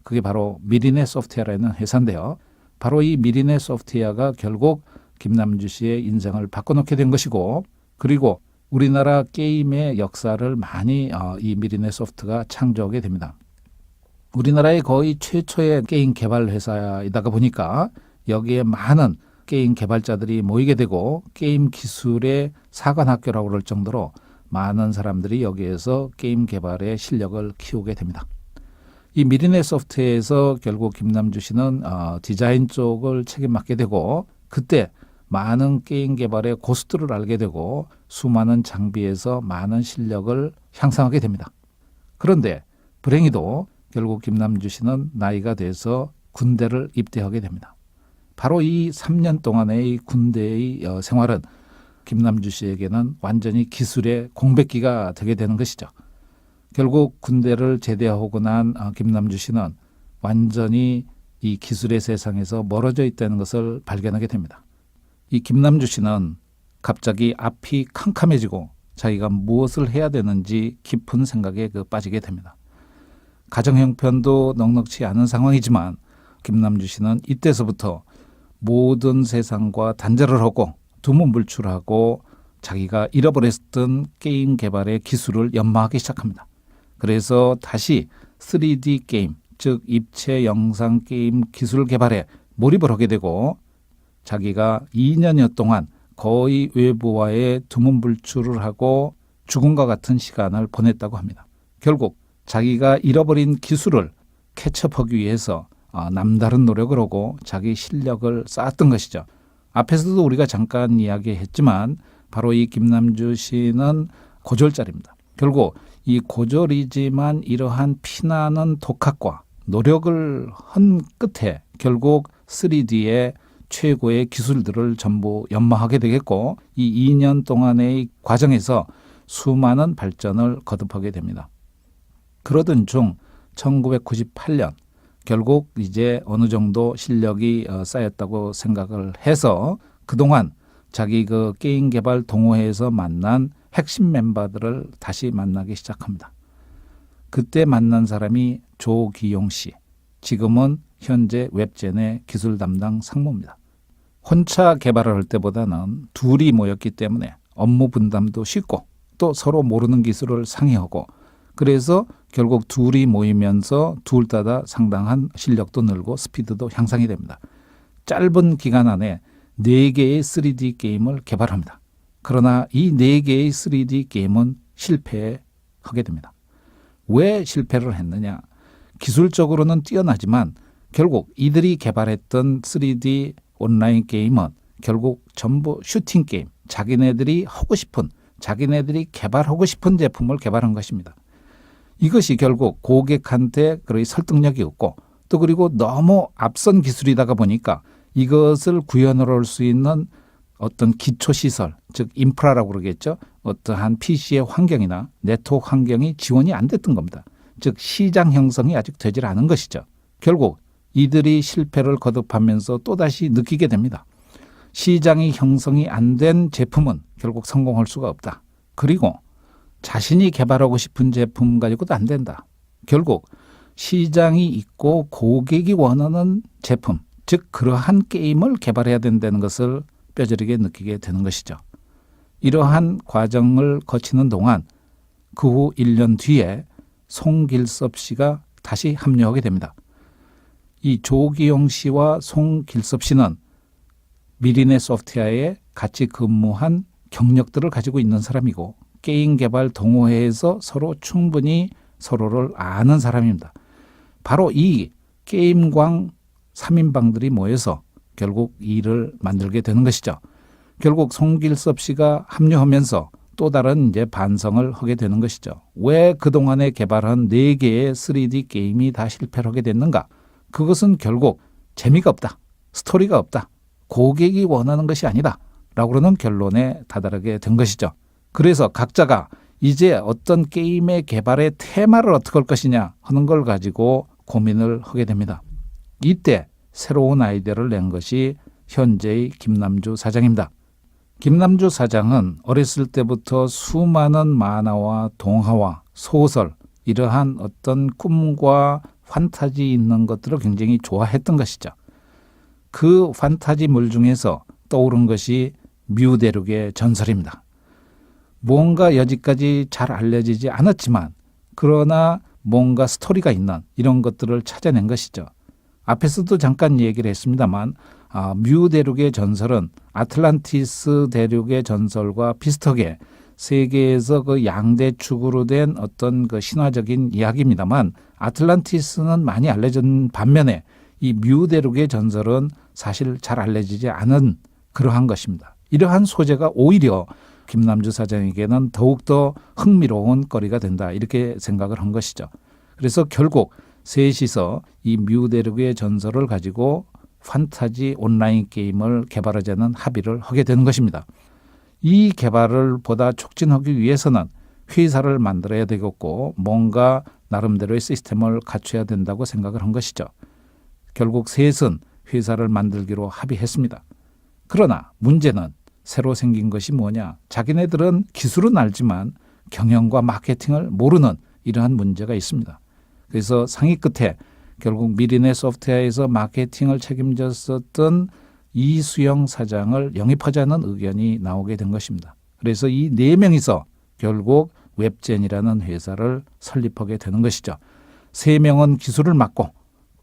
Speaker 1: 그게 바로 미리넷 소프트웨어라는 회사인데요. 바로 이 미리넷 소프트웨어가 결국 김남주 씨의 인생을 바꿔놓게 된 것이고 그리고 우리나라 게임의 역사를 많이 이 미리넷 소프트가 창조하게 됩니다. 우리나라의 거의 최초의 게임 개발 회사이다가 보니까 여기에 많은 게임 개발자들이 모이게 되고 게임 기술의 사관학교라고 그럴 정도로 많은 사람들이 여기에서 게임 개발의 실력을 키우게 됩니다. 이 미리네 소프트에서 결국 김남주 씨는 디자인 쪽을 책임맡게 되고 그때 많은 게임 개발의 고수들을 알게 되고 수많은 장비에서 많은 실력을 향상하게 됩니다. 그런데 불행히도 결국 김남주 씨는 나이가 돼서 군대를 입대하게 됩니다. 바로 이 3년 동안의 군대의 생활은 김남주 씨에게는 완전히 기술의 공백기가 되게 되는 것이죠. 결국 군대를 제대하고 난 김남주 씨는 완전히 이 기술의 세상에서 멀어져 있다는 것을 발견하게 됩니다. 이 김남주 씨는 갑자기 앞이 캄캄해지고 자기가 무엇을 해야 되는지 깊은 생각에 빠지게 됩니다. 가정 형편도 넉넉치 않은 상황이지만 김남주 씨는 이때서부터 모든 세상과 단절을 하고 두문불출하고 자기가 잃어버렸던 게임 개발의 기술을 연마하기 시작합니다. 그래서 다시 3D 게임, 즉 입체 영상 게임 기술 개발에 몰입을 하게 되고 자기가 2년여 동안 거의 외부와의 두문불출을 하고 죽음과 같은 시간을 보냈다고 합니다. 결국 자기가 잃어버린 기술을 캐치업하기 위해서 남다른 노력을 하고 자기 실력을 쌓았던 것이죠. 앞에서도 우리가 잠깐 이야기했지만 바로 이 김남주 씨는 고졸자입니다. 결국 이 고졸이지만 이러한 피나는 독학과 노력을 한 끝에 결국 3D의 최고의 기술들을 전부 연마하게 되겠고 이 2년 동안의 과정에서 수많은 발전을 거듭하게 됩니다. 그러던 중 1998년 결국 이제 어느 정도 실력이 쌓였다고 생각을 해서 그동안 자기 게임 개발 동호회에서 만난 핵심 멤버들을 다시 만나기 시작합니다. 그때 만난 사람이 조기용 씨, 지금은 현재 웹젠의 기술 담당 상무입니다. 혼자 개발을 할 때보다는 둘이 모였기 때문에 업무 분담도 쉽고 또 서로 모르는 기술을 상의하고 그래서 결국 둘이 모이면서 둘 다 상당한 실력도 늘고 스피드도 향상이 됩니다. 짧은 기간 안에 4개의 3D 게임을 개발합니다. 그러나 이 4개의 3D 게임은 실패하게 됩니다. 왜 실패를 했느냐? 기술적으로는 뛰어나지만 결국 이들이 개발했던 3D 온라인 게임은 결국 전부 슈팅 게임, 자기네들이 하고 싶은, 자기네들이 개발하고 싶은 제품을 개발한 것입니다. 이것이 결국 고객한테 그런 설득력이 없고 또 그리고 너무 앞선 기술이다가 보니까 이것을 구현을 할 수 있는 어떤 기초시설, 즉 인프라라고 그러겠죠. 어떠한 PC의 환경이나 네트워크 환경이 지원이 안 됐던 겁니다. 즉 시장 형성이 아직 되질 않은 것이죠. 결국 이들이 실패를 거듭하면서 또다시 느끼게 됩니다. 시장이 형성이 안 된 제품은 결국 성공할 수가 없다. 그리고 자신이 개발하고 싶은 제품 가지고도 안 된다. 결국 시장이 있고 고객이 원하는 제품, 즉 그러한 게임을 개발해야 된다는 것을 뼈저리게 느끼게 되는 것이죠. 이러한 과정을 거치는 동안 그 후 1년 뒤에 송길섭 씨가 다시 합류하게 됩니다. 이 조기용 씨와 송길섭 씨는 미리네 소프트웨어에 같이 근무한 경력들을 가지고 있는 사람이고 게임 개발 동호회에서 서로 충분히 서로를 아는 사람입니다. 바로 이 게임광 3인방들이 모여서 결국 일을 만들게 되는 것이죠. 결국 송길섭 씨가 합류하면서 또 다른 이제 반성을 하게 되는 것이죠. 왜 그동안에 개발한 4개의 3D 게임이 다 실패를 하게 됐는가? 그것은 결국 재미가 없다. 스토리가 없다. 고객이 원하는 것이 아니다. 라고는 결론에 다다르게 된 것이죠. 그래서 각자가 이제 어떤 게임의 개발의 테마를 어떻게 할 것이냐 하는 걸 가지고 고민을 하게 됩니다. 이때 새로운 아이디어를 낸 것이 현재의 김남주 사장입니다. 김남주 사장은 어렸을 때부터 수많은 만화와 동화와 소설 이러한 어떤 꿈과 판타지 있는 것들을 굉장히 좋아했던 것이죠. 그 판타지물 중에서 떠오른 것이 뮤대륙의 전설입니다. 뭔가 여지까지 잘 알려지지 않았지만 그러나 뭔가 스토리가 있는 이런 것들을 찾아낸 것이죠. 앞에서도 잠깐 얘기를 했습니다만 뮤 대륙의 전설은 아틀란티스 대륙의 전설과 비슷하게 세계에서 그 양대축으로 된 어떤 그 신화적인 이야기입니다만 아틀란티스는 많이 알려진 반면에 이 뮤대륙의 전설은 사실 잘 알려지지 않은 그러한 것입니다. 이러한 소재가 오히려 김남주 사장에게는 더욱더 흥미로운 거리가 된다 이렇게 생각을 한 것이죠. 그래서 결국 셋이서 이 뮤대륙의 전설을 가지고 판타지 온라인 게임을 개발하자는 합의를 하게 되는 것입니다. 이 개발을 보다 촉진하기 위해서는 회사를 만들어야 되겠고 뭔가 나름대로의 시스템을 갖춰야 된다고 생각을 한 것이죠. 결국 셋은 회사를 만들기로 합의했습니다. 그러나 문제는 새로 생긴 것이 뭐냐? 자기네들은 기술은 알지만 경영과 마케팅을 모르는 이러한 문제가 있습니다. 그래서 상의 끝에 결국 미리네 소프트웨어에서 마케팅을 책임졌었던 이수영 사장을 영입하자는 의견이 나오게 된 것입니다. 그래서 이 네 명이서 결국 웹젠이라는 회사를 설립하게 되는 것이죠. 세 명은 기술을 맡고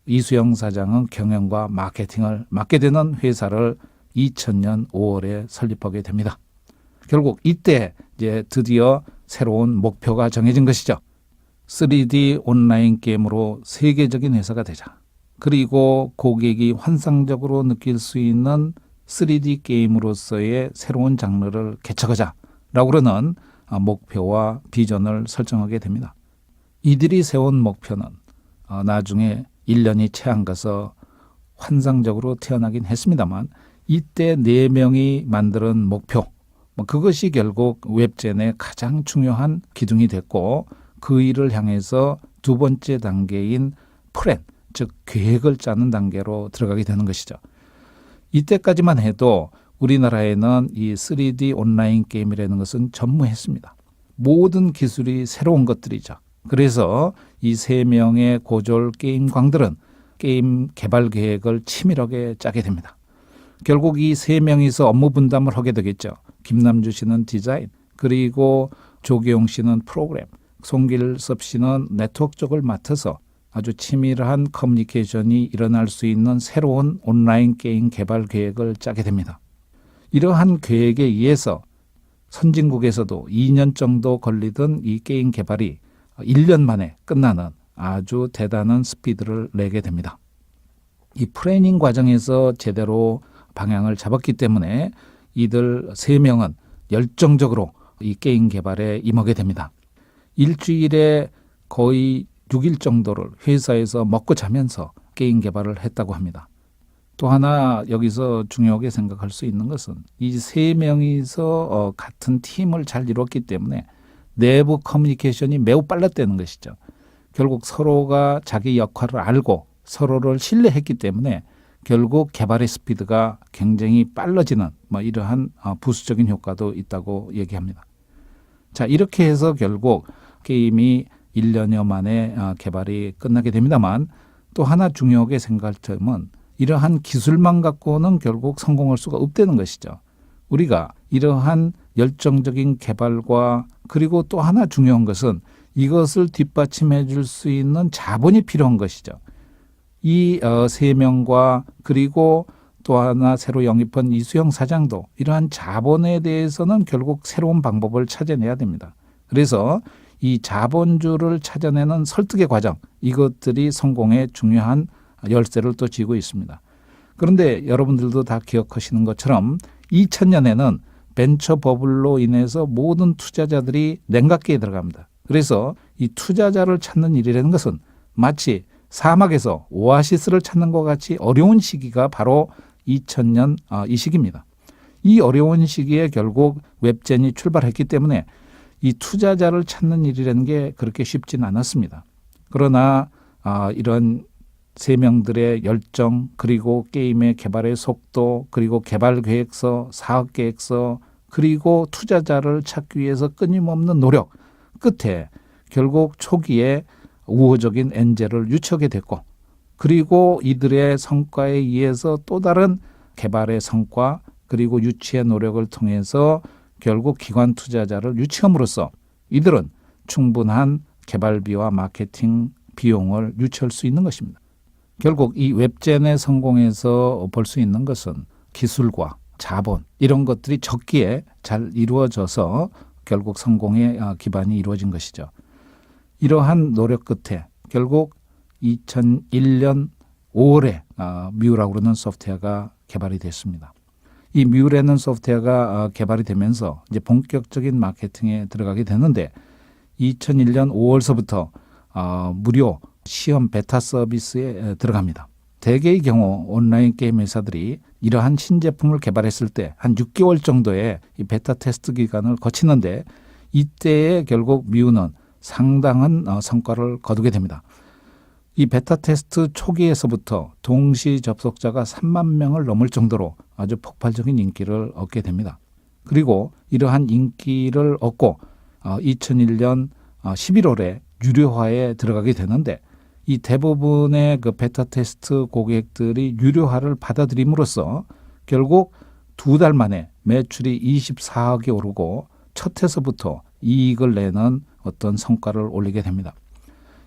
Speaker 1: 이수영 사장은 경영과 마케팅을 맡게 되는 회사를 2000년 5월에 설립하게 됩니다. 결국 이때 이제 드디어 새로운 목표가 정해진 것이죠. 3D 온라인 게임으로 세계적인 회사가 되자. 그리고 고객이 환상적으로 느낄 수 있는 3D 게임으로서의 새로운 장르를 개척하자라고 그러는 목표와 비전을 설정하게 됩니다. 이들이 세운 목표는 나중에 1년이 채 안 가서 환상적으로 태어나긴 했습니다만 이때 4명이 만드는 목표, 그것이 결국 웹젠의 가장 중요한 기둥이 됐고 그 일을 향해서 두 번째 단계인 플랜, 즉 계획을 짜는 단계로 들어가게 되는 것이죠. 이때까지만 해도 우리나라에는 이 3D 온라인 게임이라는 것은 전무했습니다. 모든 기술이 새로운 것들이죠. 그래서 이 3명의 고졸 게임광들은 게임 개발 계획을 치밀하게 짜게 됩니다. 결국 이 3명이서 업무 분담을 하게 되겠죠. 김남주 씨는 디자인, 그리고 조기용 씨는 프로그램, 송길섭 씨는 네트워크 쪽을 맡아서 아주 치밀한 커뮤니케이션이 일어날 수 있는 새로운 온라인 게임 개발 계획을 짜게 됩니다. 이러한 계획에 의해서 선진국에서도 2년 정도 걸리던 이 게임 개발이 1년 만에 끝나는 아주 대단한 스피드를 내게 됩니다. 이 플래닝 과정에서 제대로 방향을 잡았기 때문에 이들 3명은 열정적으로 이 게임 개발에 임하게 됩니다. 일주일에 거의 6일 정도를 회사에서 먹고 자면서 게임 개발을 했다고 합니다. 또 하나 여기서 중요하게 생각할 수 있는 것은 이 3명이서 같은 팀을 잘 이뤘기 때문에 내부 커뮤니케이션이 매우 빨랐다는 것이죠. 결국 서로가 자기 역할을 알고 서로를 신뢰했기 때문에 결국 개발의 스피드가 굉장히 빨라지는 이러한 부수적인 효과도 있다고 얘기합니다. 자, 이렇게 해서 결국 게임이 1년여 만에 개발이 끝나게 됩니다만 또 하나 중요하게 생각할 점은 이러한 기술만 갖고는 결국 성공할 수가 없다는 것이죠. 우리가 이러한 열정적인 개발과 그리고 또 하나 중요한 것은 이것을 뒷받침해 줄 수 있는 자본이 필요한 것이죠. 이 3명과 그리고 또 하나 새로 영입한 이수영 사장도 이러한 자본에 대해서는 결국 새로운 방법을 찾아내야 됩니다. 그래서 이 자본주를 찾아내는 설득의 과정, 이것들이 성공의 중요한 열쇠를 또 쥐고 있습니다. 그런데 여러분들도 다 기억하시는 것처럼 2000년에는 벤처 버블로 인해서 모든 투자자들이 냉각기에 들어갑니다. 그래서 이 투자자를 찾는 일이라는 것은 마치 사막에서 오아시스를 찾는 것 같이 어려운 시기가 바로 2000년 이 시기입니다. 이 어려운 시기에 결국 웹젠이 출발했기 때문에 이 투자자를 찾는 일이라는 게 그렇게 쉽지는 않았습니다. 그러나 이런 3명들의 열정, 그리고 게임의 개발의 속도, 그리고 개발 계획서, 사업 계획서, 그리고 투자자를 찾기 위해서 끊임없는 노력 끝에 결국 초기에 우호적인 엔젤을 유치하게 됐고, 그리고 이들의 성과에 의해서 또 다른 개발의 성과 그리고 유치의 노력을 통해서 결국 기관 투자자를 유치함으로써 이들은 충분한 개발비와 마케팅 비용을 유치할 수 있는 것입니다. 결국 이 웹젠의 성공에서 볼 수 있는 것은 기술과 자본 이런 것들이 적기에 잘 이루어져서 결국 성공의 기반이 이루어진 것이죠. 이러한 노력 끝에 결국 2001년 5월에 뮤라고 그러는 소프트웨어가 개발이 됐습니다. 이 뮤라는 소프트웨어가 개발이 되면서 이제 본격적인 마케팅에 들어가게 되는데 2001년 5월서부터 무료 시험 베타 서비스에 들어갑니다. 대개의 경우 온라인 게임 회사들이 이러한 신제품을 개발했을 때 한 6개월 정도의 이 베타 테스트 기간을 거치는데 이때에 결국 뮤는 상당한 성과를 거두게 됩니다. 이 베타 테스트 초기에서부터 동시 접속자가 3만 명을 넘을 정도로 아주 폭발적인 인기를 얻게 됩니다. 그리고 이러한 인기를 얻고 2001년 11월에 유료화에 들어가게 되는데 이 대부분의 그 베타 테스트 고객들이 유료화를 받아들임으로써 결국 2달 만에 매출이 24억이 오르고 첫 해서부터 이익을 내는 어떤 성과를 올리게 됩니다.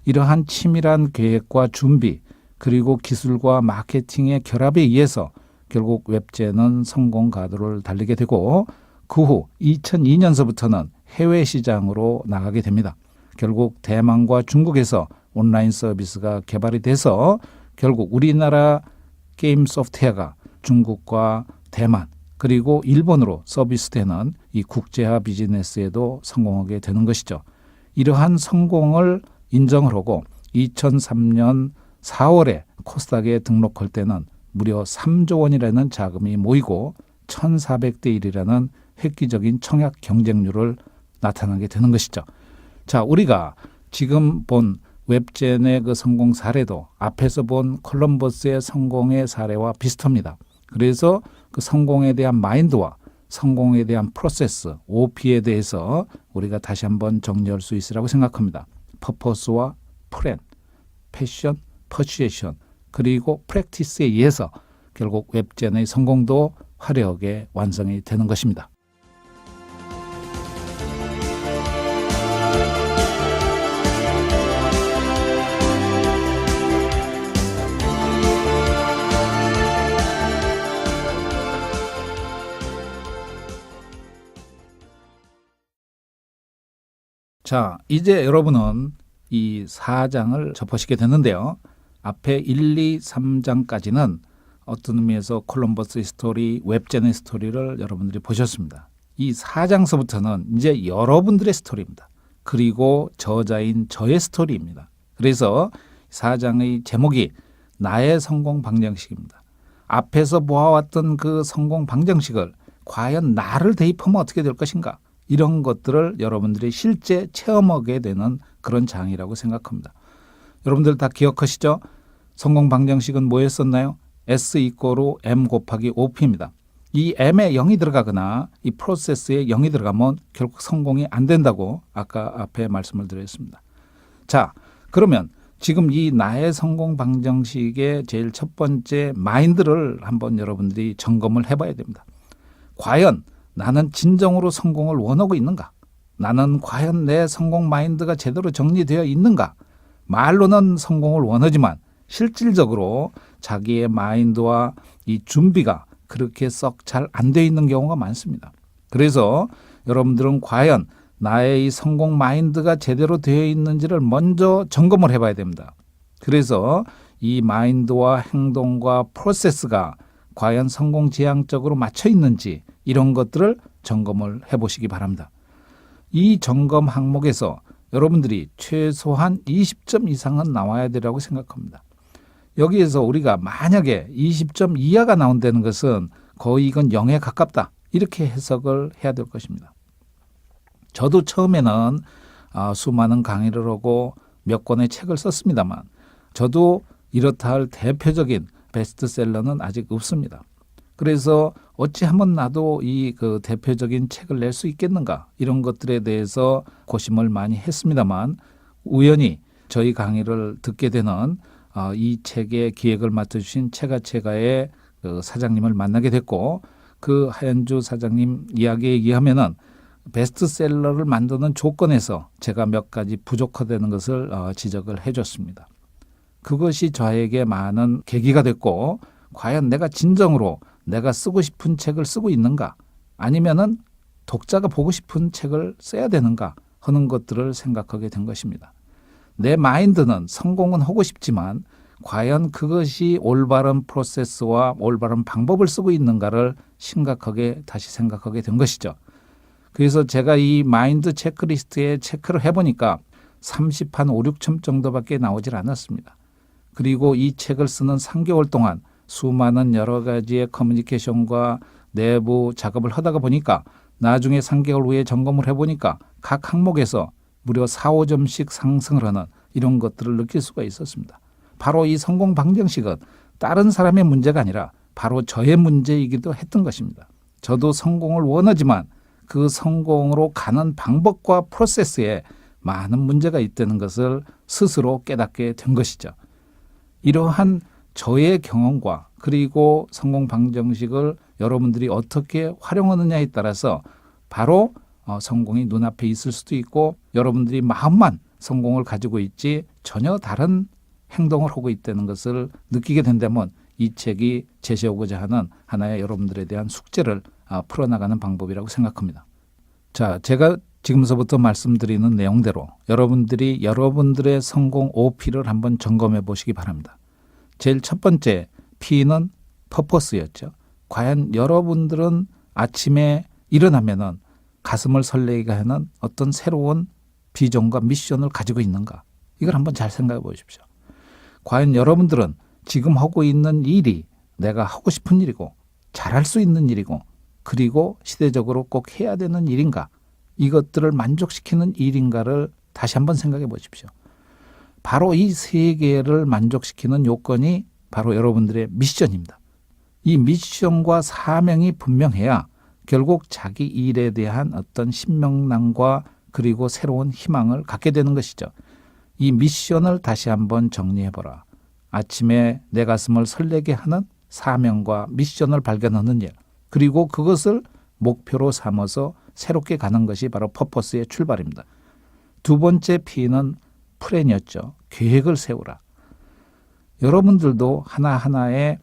Speaker 1: 이러한 치밀한 계획과 준비 그리고 기술과 마케팅의 결합에 의해서 결국 웹제는 성공 가도를 달리게 되고 그 후 2002년서부터는 해외 시장으로 나가게 됩니다. 결국 대만과 중국에서 온라인 서비스가 개발이 돼서 결국 우리나라 게임 소프트웨어가 중국과 대만 그리고 일본으로 서비스되는 이 국제화 비즈니스에도 성공하게 되는 것이죠. 이러한 성공을 인정을 하고 2003년 4월에 코스닥에 등록할 때는 무려 3조 원이라는 자금이 모이고 1400대 1이라는 획기적인 청약 경쟁률을 나타나게 되는 것이죠. 자, 우리가 지금 본 웹젠의 그 성공 사례도 앞에서 본 콜럼버스의 성공의 사례와 비슷합니다. 그래서 그 성공에 대한 마인드와 성공에 대한 프로세스, OP에 대해서 우리가 다시 한번 정리할 수 있으라고 생각합니다. 퍼포스와 플랜, 패션, 퍼슈에이션, 그리고 프랙티스에 의해서 결국 웹젠의 성공도 화려하게 완성이 되는 것입니다. 자, 이제 여러분은 이 4장을 접하시게 되는데요. 앞에 1, 2, 3장까지는 어떤 의미에서 콜럼버스의 스토리, 웹젠의 스토리를 여러분들이 보셨습니다. 이 4장서부터는 이제 여러분들의 스토리입니다. 그리고 저자인 저의 스토리입니다. 그래서 4장의 제목이 나의 성공 방정식입니다. 앞에서 보아왔던 그 성공 방정식을 과연 나를 대입하면 어떻게 될 것인가? 이런 것들을 여러분들이 실제 체험하게 되는 그런 장이라고 생각합니다. 여러분들 다 기억하시죠? 성공 방정식은 뭐였었나요? S 이꼬르 M 곱하기 OP입니다. 이 M에 0이 들어가거나 이 프로세스에 0이 들어가면 결국 성공이 안 된다고 아까 앞에 말씀을 드렸습니다. 자, 그러면 지금 이 나의 성공 방정식의 제일 첫 번째 마인드를 한번 여러분들이 점검을 해봐야 됩니다. 과연 나는 진정으로 성공을 원하고 있는가? 나는 과연 내 성공 마인드가 제대로 정리되어 있는가? 말로는 성공을 원하지만 실질적으로 자기의 마인드와 이 준비가 그렇게 썩 잘 안 돼 있는 경우가 많습니다. 그래서 여러분들은 과연 나의 이 성공 마인드가 제대로 되어 있는지를 먼저 점검을 해봐야 됩니다. 그래서 이 마인드와 행동과 프로세스가 과연 성공 지향적으로 맞춰 있는지 이런 것들을 점검을 해보시기 바랍니다. 이 점검 항목에서 여러분들이 최소한 20점 이상은 나와야 되라고 생각합니다. 여기에서 우리가 만약에 20점 이하가 나온다는 것은 거의 이건 0에 가깝다 이렇게 해석을 해야 될 것입니다. 저도 처음에는 수많은 강의를 하고 몇 권의 책을 썼습니다만 저도 이렇다 할 대표적인 베스트셀러는 아직 없습니다. 그래서 어찌 한번 나도 이 그 대표적인 책을 낼 수 있겠는가 이런 것들에 대해서 고심을 많이 했습니다만 우연히 저희 강의를 듣게 되는 이 책의 기획을 맡아주신 체가체가의 그 사장님을 만나게 됐고 그 하현주 사장님 이야기에 의하면은 베스트셀러를 만드는 조건에서 제가 몇 가지 부족하다는 것을 지적을 해줬습니다. 그것이 저에게 많은 계기가 됐고 과연 내가 진정으로 내가 쓰고 싶은 책을 쓰고 있는가 아니면은 독자가 보고 싶은 책을 써야 되는가 하는 것들을 생각하게 된 것입니다. 내 마인드는 성공은 하고 싶지만 과연 그것이 올바른 프로세스와 올바른 방법을 쓰고 있는가를 심각하게 다시 생각하게 된 것이죠. 그래서 제가 이 마인드 체크리스트에 체크를 해보니까 30한 5, 6점 정도밖에 나오질 않았습니다. 그리고 이 책을 쓰는 3개월 동안 수많은 여러 가지의 커뮤니케이션과 내부 작업을 하다가 보니까 나중에 3개월 후에 점검을 해보니까 각 항목에서 무려 4, 5점씩 상승을 하는 이런 것들을 느낄 수가 있었습니다. 바로 이 성공 방정식은 다른 사람의 문제가 아니라 바로 저의 문제이기도 했던 것입니다. 저도 성공을 원하지만 그 성공으로 가는 방법과 프로세스에 많은 문제가 있다는 것을 스스로 깨닫게 된 것이죠. 이러한 저의 경험과 그리고 성공 방정식을 여러분들이 어떻게 활용하느냐에 따라서 바로 성공이 눈앞에 있을 수도 있고 여러분들이 마음만 성공을 가지고 있지 전혀 다른 행동을 하고 있다는 것을 느끼게 된다면 이 책이 제시하고자 하는 하나의 여러분들에 대한 숙제를 풀어나가는 방법이라고 생각합니다. 자, 제가 지금서부터 말씀드리는 내용대로 여러분들이 여러분들의 성공 OP를 한번 점검해 보시기 바랍니다. 제일 첫 번째 P는 퍼포스였죠. 과연 여러분들은 아침에 일어나면은 가슴을 설레게 하는 어떤 새로운 비전과 미션을 가지고 있는가? 이걸 한번 잘 생각해 보십시오. 과연 여러분들은 지금 하고 있는 일이 내가 하고 싶은 일이고 잘할 수 있는 일이고 그리고 시대적으로 꼭 해야 되는 일인가? 이것들을 만족시키는 일인가를 다시 한번 생각해 보십시오. 바로 이 세 개를 만족시키는 요건이 바로 여러분들의 미션입니다. 이 미션과 사명이 분명해야 결국 자기 일에 대한 어떤 신명랑과 그리고 새로운 희망을 갖게 되는 것이죠. 이 미션을 다시 한번 정리해보라. 아침에 내 가슴을 설레게 하는 사명과 미션을 발견하는 일, 그리고 그것을 목표로 삼아서 새롭게 가는 것이 바로 퍼포스의 출발입니다. 두 번째 P는 플랜이었죠. 계획을 세우라. 여러분들도 하나하나의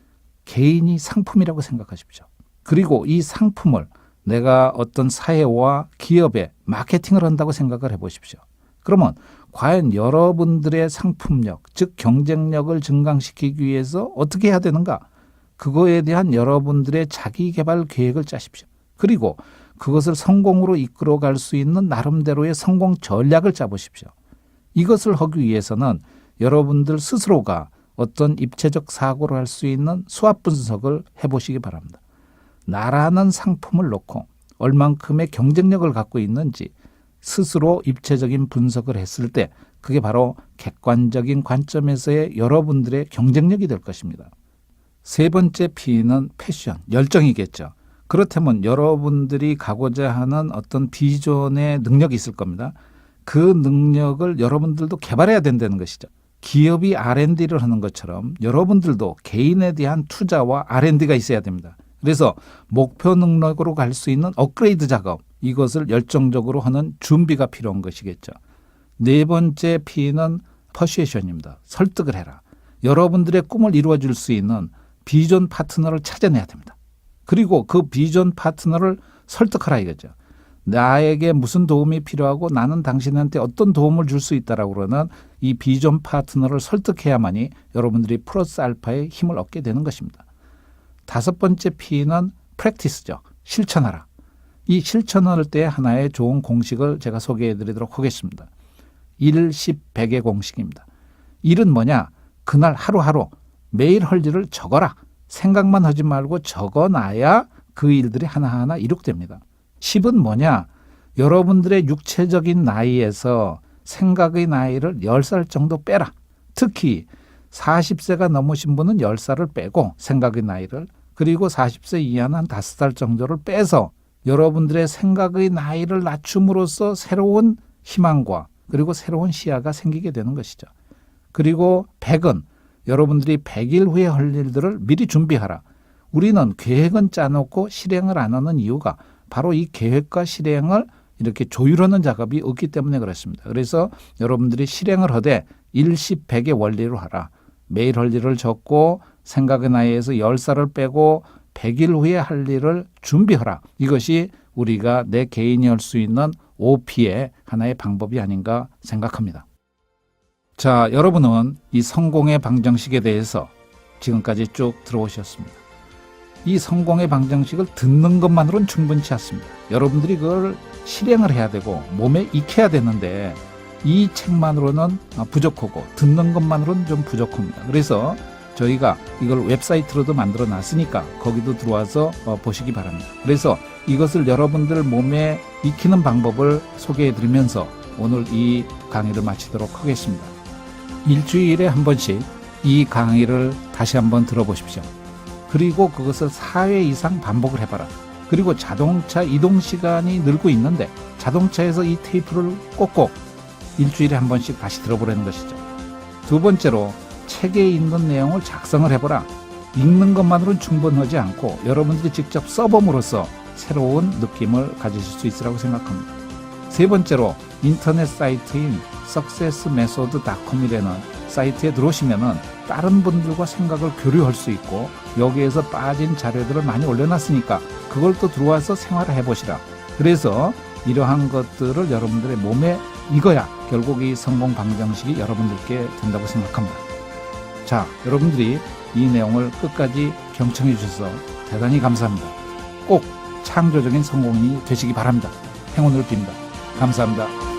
Speaker 1: 개인이 상품이라고 생각하십시오. 그리고 이 상품을 내가 어떤 사회와 기업에 마케팅을 한다고 생각을 해보십시오. 그러면 과연 여러분들의 상품력, 즉 경쟁력을 증강시키기 위해서 어떻게 해야 되는가? 그거에 대한 여러분들의 자기개발 계획을 짜십시오. 그리고 그것을 성공으로 이끌어갈 수 있는 나름대로의 성공 전략을 짜보십시오. 이것을 하기 위해서는 여러분들 스스로가 어떤 입체적 사고를 할 수 있는 수합 분석을 해보시기 바랍니다. 나라는 상품을 놓고 얼만큼의 경쟁력을 갖고 있는지 스스로 입체적인 분석을 했을 때 그게 바로 객관적인 관점에서의 여러분들의 경쟁력이 될 것입니다. 세 번째 P는 패션, 열정이겠죠. 그렇다면 여러분들이 가고자 하는 어떤 비전의 능력이 있을 겁니다. 그 능력을 여러분들도 개발해야 된다는 것이죠. 기업이 R&D를 하는 것처럼 여러분들도 개인에 대한 투자와 R&D가 있어야 됩니다. 그래서 목표 능력으로 갈 수 있는 업그레이드 작업, 이것을 열정적으로 하는 준비가 필요한 것이겠죠. 네 번째 P는 퍼슈에이션입니다. 설득을 해라. 여러분들의 꿈을 이루어줄 수 있는 비전 파트너를 찾아내야 됩니다. 그리고 그 비전 파트너를 설득하라 이거죠. 나에게 무슨 도움이 필요하고 나는 당신한테 어떤 도움을 줄 수 있다라고 그러는 이 비전 파트너를 설득해야만이 여러분들이 플러스 알파의 힘을 얻게 되는 것입니다. 다섯 번째 P는 프랙티스죠. 실천하라. 이 실천할 때 하나의 좋은 공식을 제가 소개해 드리도록 하겠습니다. 1, 10, 100의 공식입니다. 1은 뭐냐? 그날 하루하루 매일 할 일을 적어라. 생각만 하지 말고 적어놔야 그 일들이 하나하나 이룩됩니다. 10은 뭐냐? 여러분들의 육체적인 나이에서 생각의 나이를 10살 정도 빼라. 특히 40세가 넘으신 분은 10살을 빼고 생각의 나이를, 그리고 40세 이하는 한 5살 정도를 빼서 여러분들의 생각의 나이를 낮춤으로써 새로운 희망과 그리고 새로운 시야가 생기게 되는 것이죠. 그리고 100은 여러분들이 100일 후에 할 일들을 미리 준비하라. 우리는 계획은 짜놓고 실행을 안 하는 이유가 바로 이 계획과 실행을 이렇게 조율하는 작업이 없기 때문에 그렇습니다. 그래서 여러분들이 실행을 하되 1, 10, 100의 원리로 하라. 매일 할 일을 적고 생각의 나이에서 10살을 빼고 100일 후에 할 일을 준비하라. 이것이 우리가 내 개인이 할 수 있는 OP의 하나의 방법이 아닌가 생각합니다. 자, 여러분은 이 성공의 방정식에 대해서 지금까지 쭉 들어오셨습니다. 이 성공의 방정식을 듣는 것만으로는 충분치 않습니다. 여러분들이 그걸 실행을 해야 되고 몸에 익혀야 되는데 이 책만으로는 부족하고 듣는 것만으로는 좀 부족합니다. 그래서 저희가 이걸 웹사이트로도 만들어 놨으니까 거기도 들어와서 보시기 바랍니다. 그래서 이것을 여러분들 몸에 익히는 방법을 소개해 드리면서 오늘 이 강의를 마치도록 하겠습니다. 일주일에 한 번씩 이 강의를 다시 한번 들어보십시오. 그리고 그것을 4회 이상 반복을 해봐라. 그리고 자동차 이동 시간이 늘고 있는데 자동차에서 이 테이프를 꼭꼭 일주일에 한 번씩 다시 들어보라는 것이죠. 두 번째로 책에 있는 내용을 작성을 해보라. 읽는 것만으로는 충분하지 않고 여러분들이 직접 써봄으로써 새로운 느낌을 가지실 수 있으라고 생각합니다. 세 번째로 인터넷 사이트인 successmethod.com이라는 사이트에 들어오시면은 다른 분들과 생각을 교류할 수 있고 여기에서 빠진 자료들을 많이 올려놨으니까 그걸 또 들어와서 생활을 해보시라. 그래서 이러한 것들을 여러분들의 몸에 익어야 결국 이 성공 방정식이 여러분들께 된다고 생각합니다. 자, 여러분들이 이 내용을 끝까지 경청해 주셔서 대단히 감사합니다. 꼭 창조적인 성공인이 되시기 바랍니다. 행운을 빕니다. 감사합니다.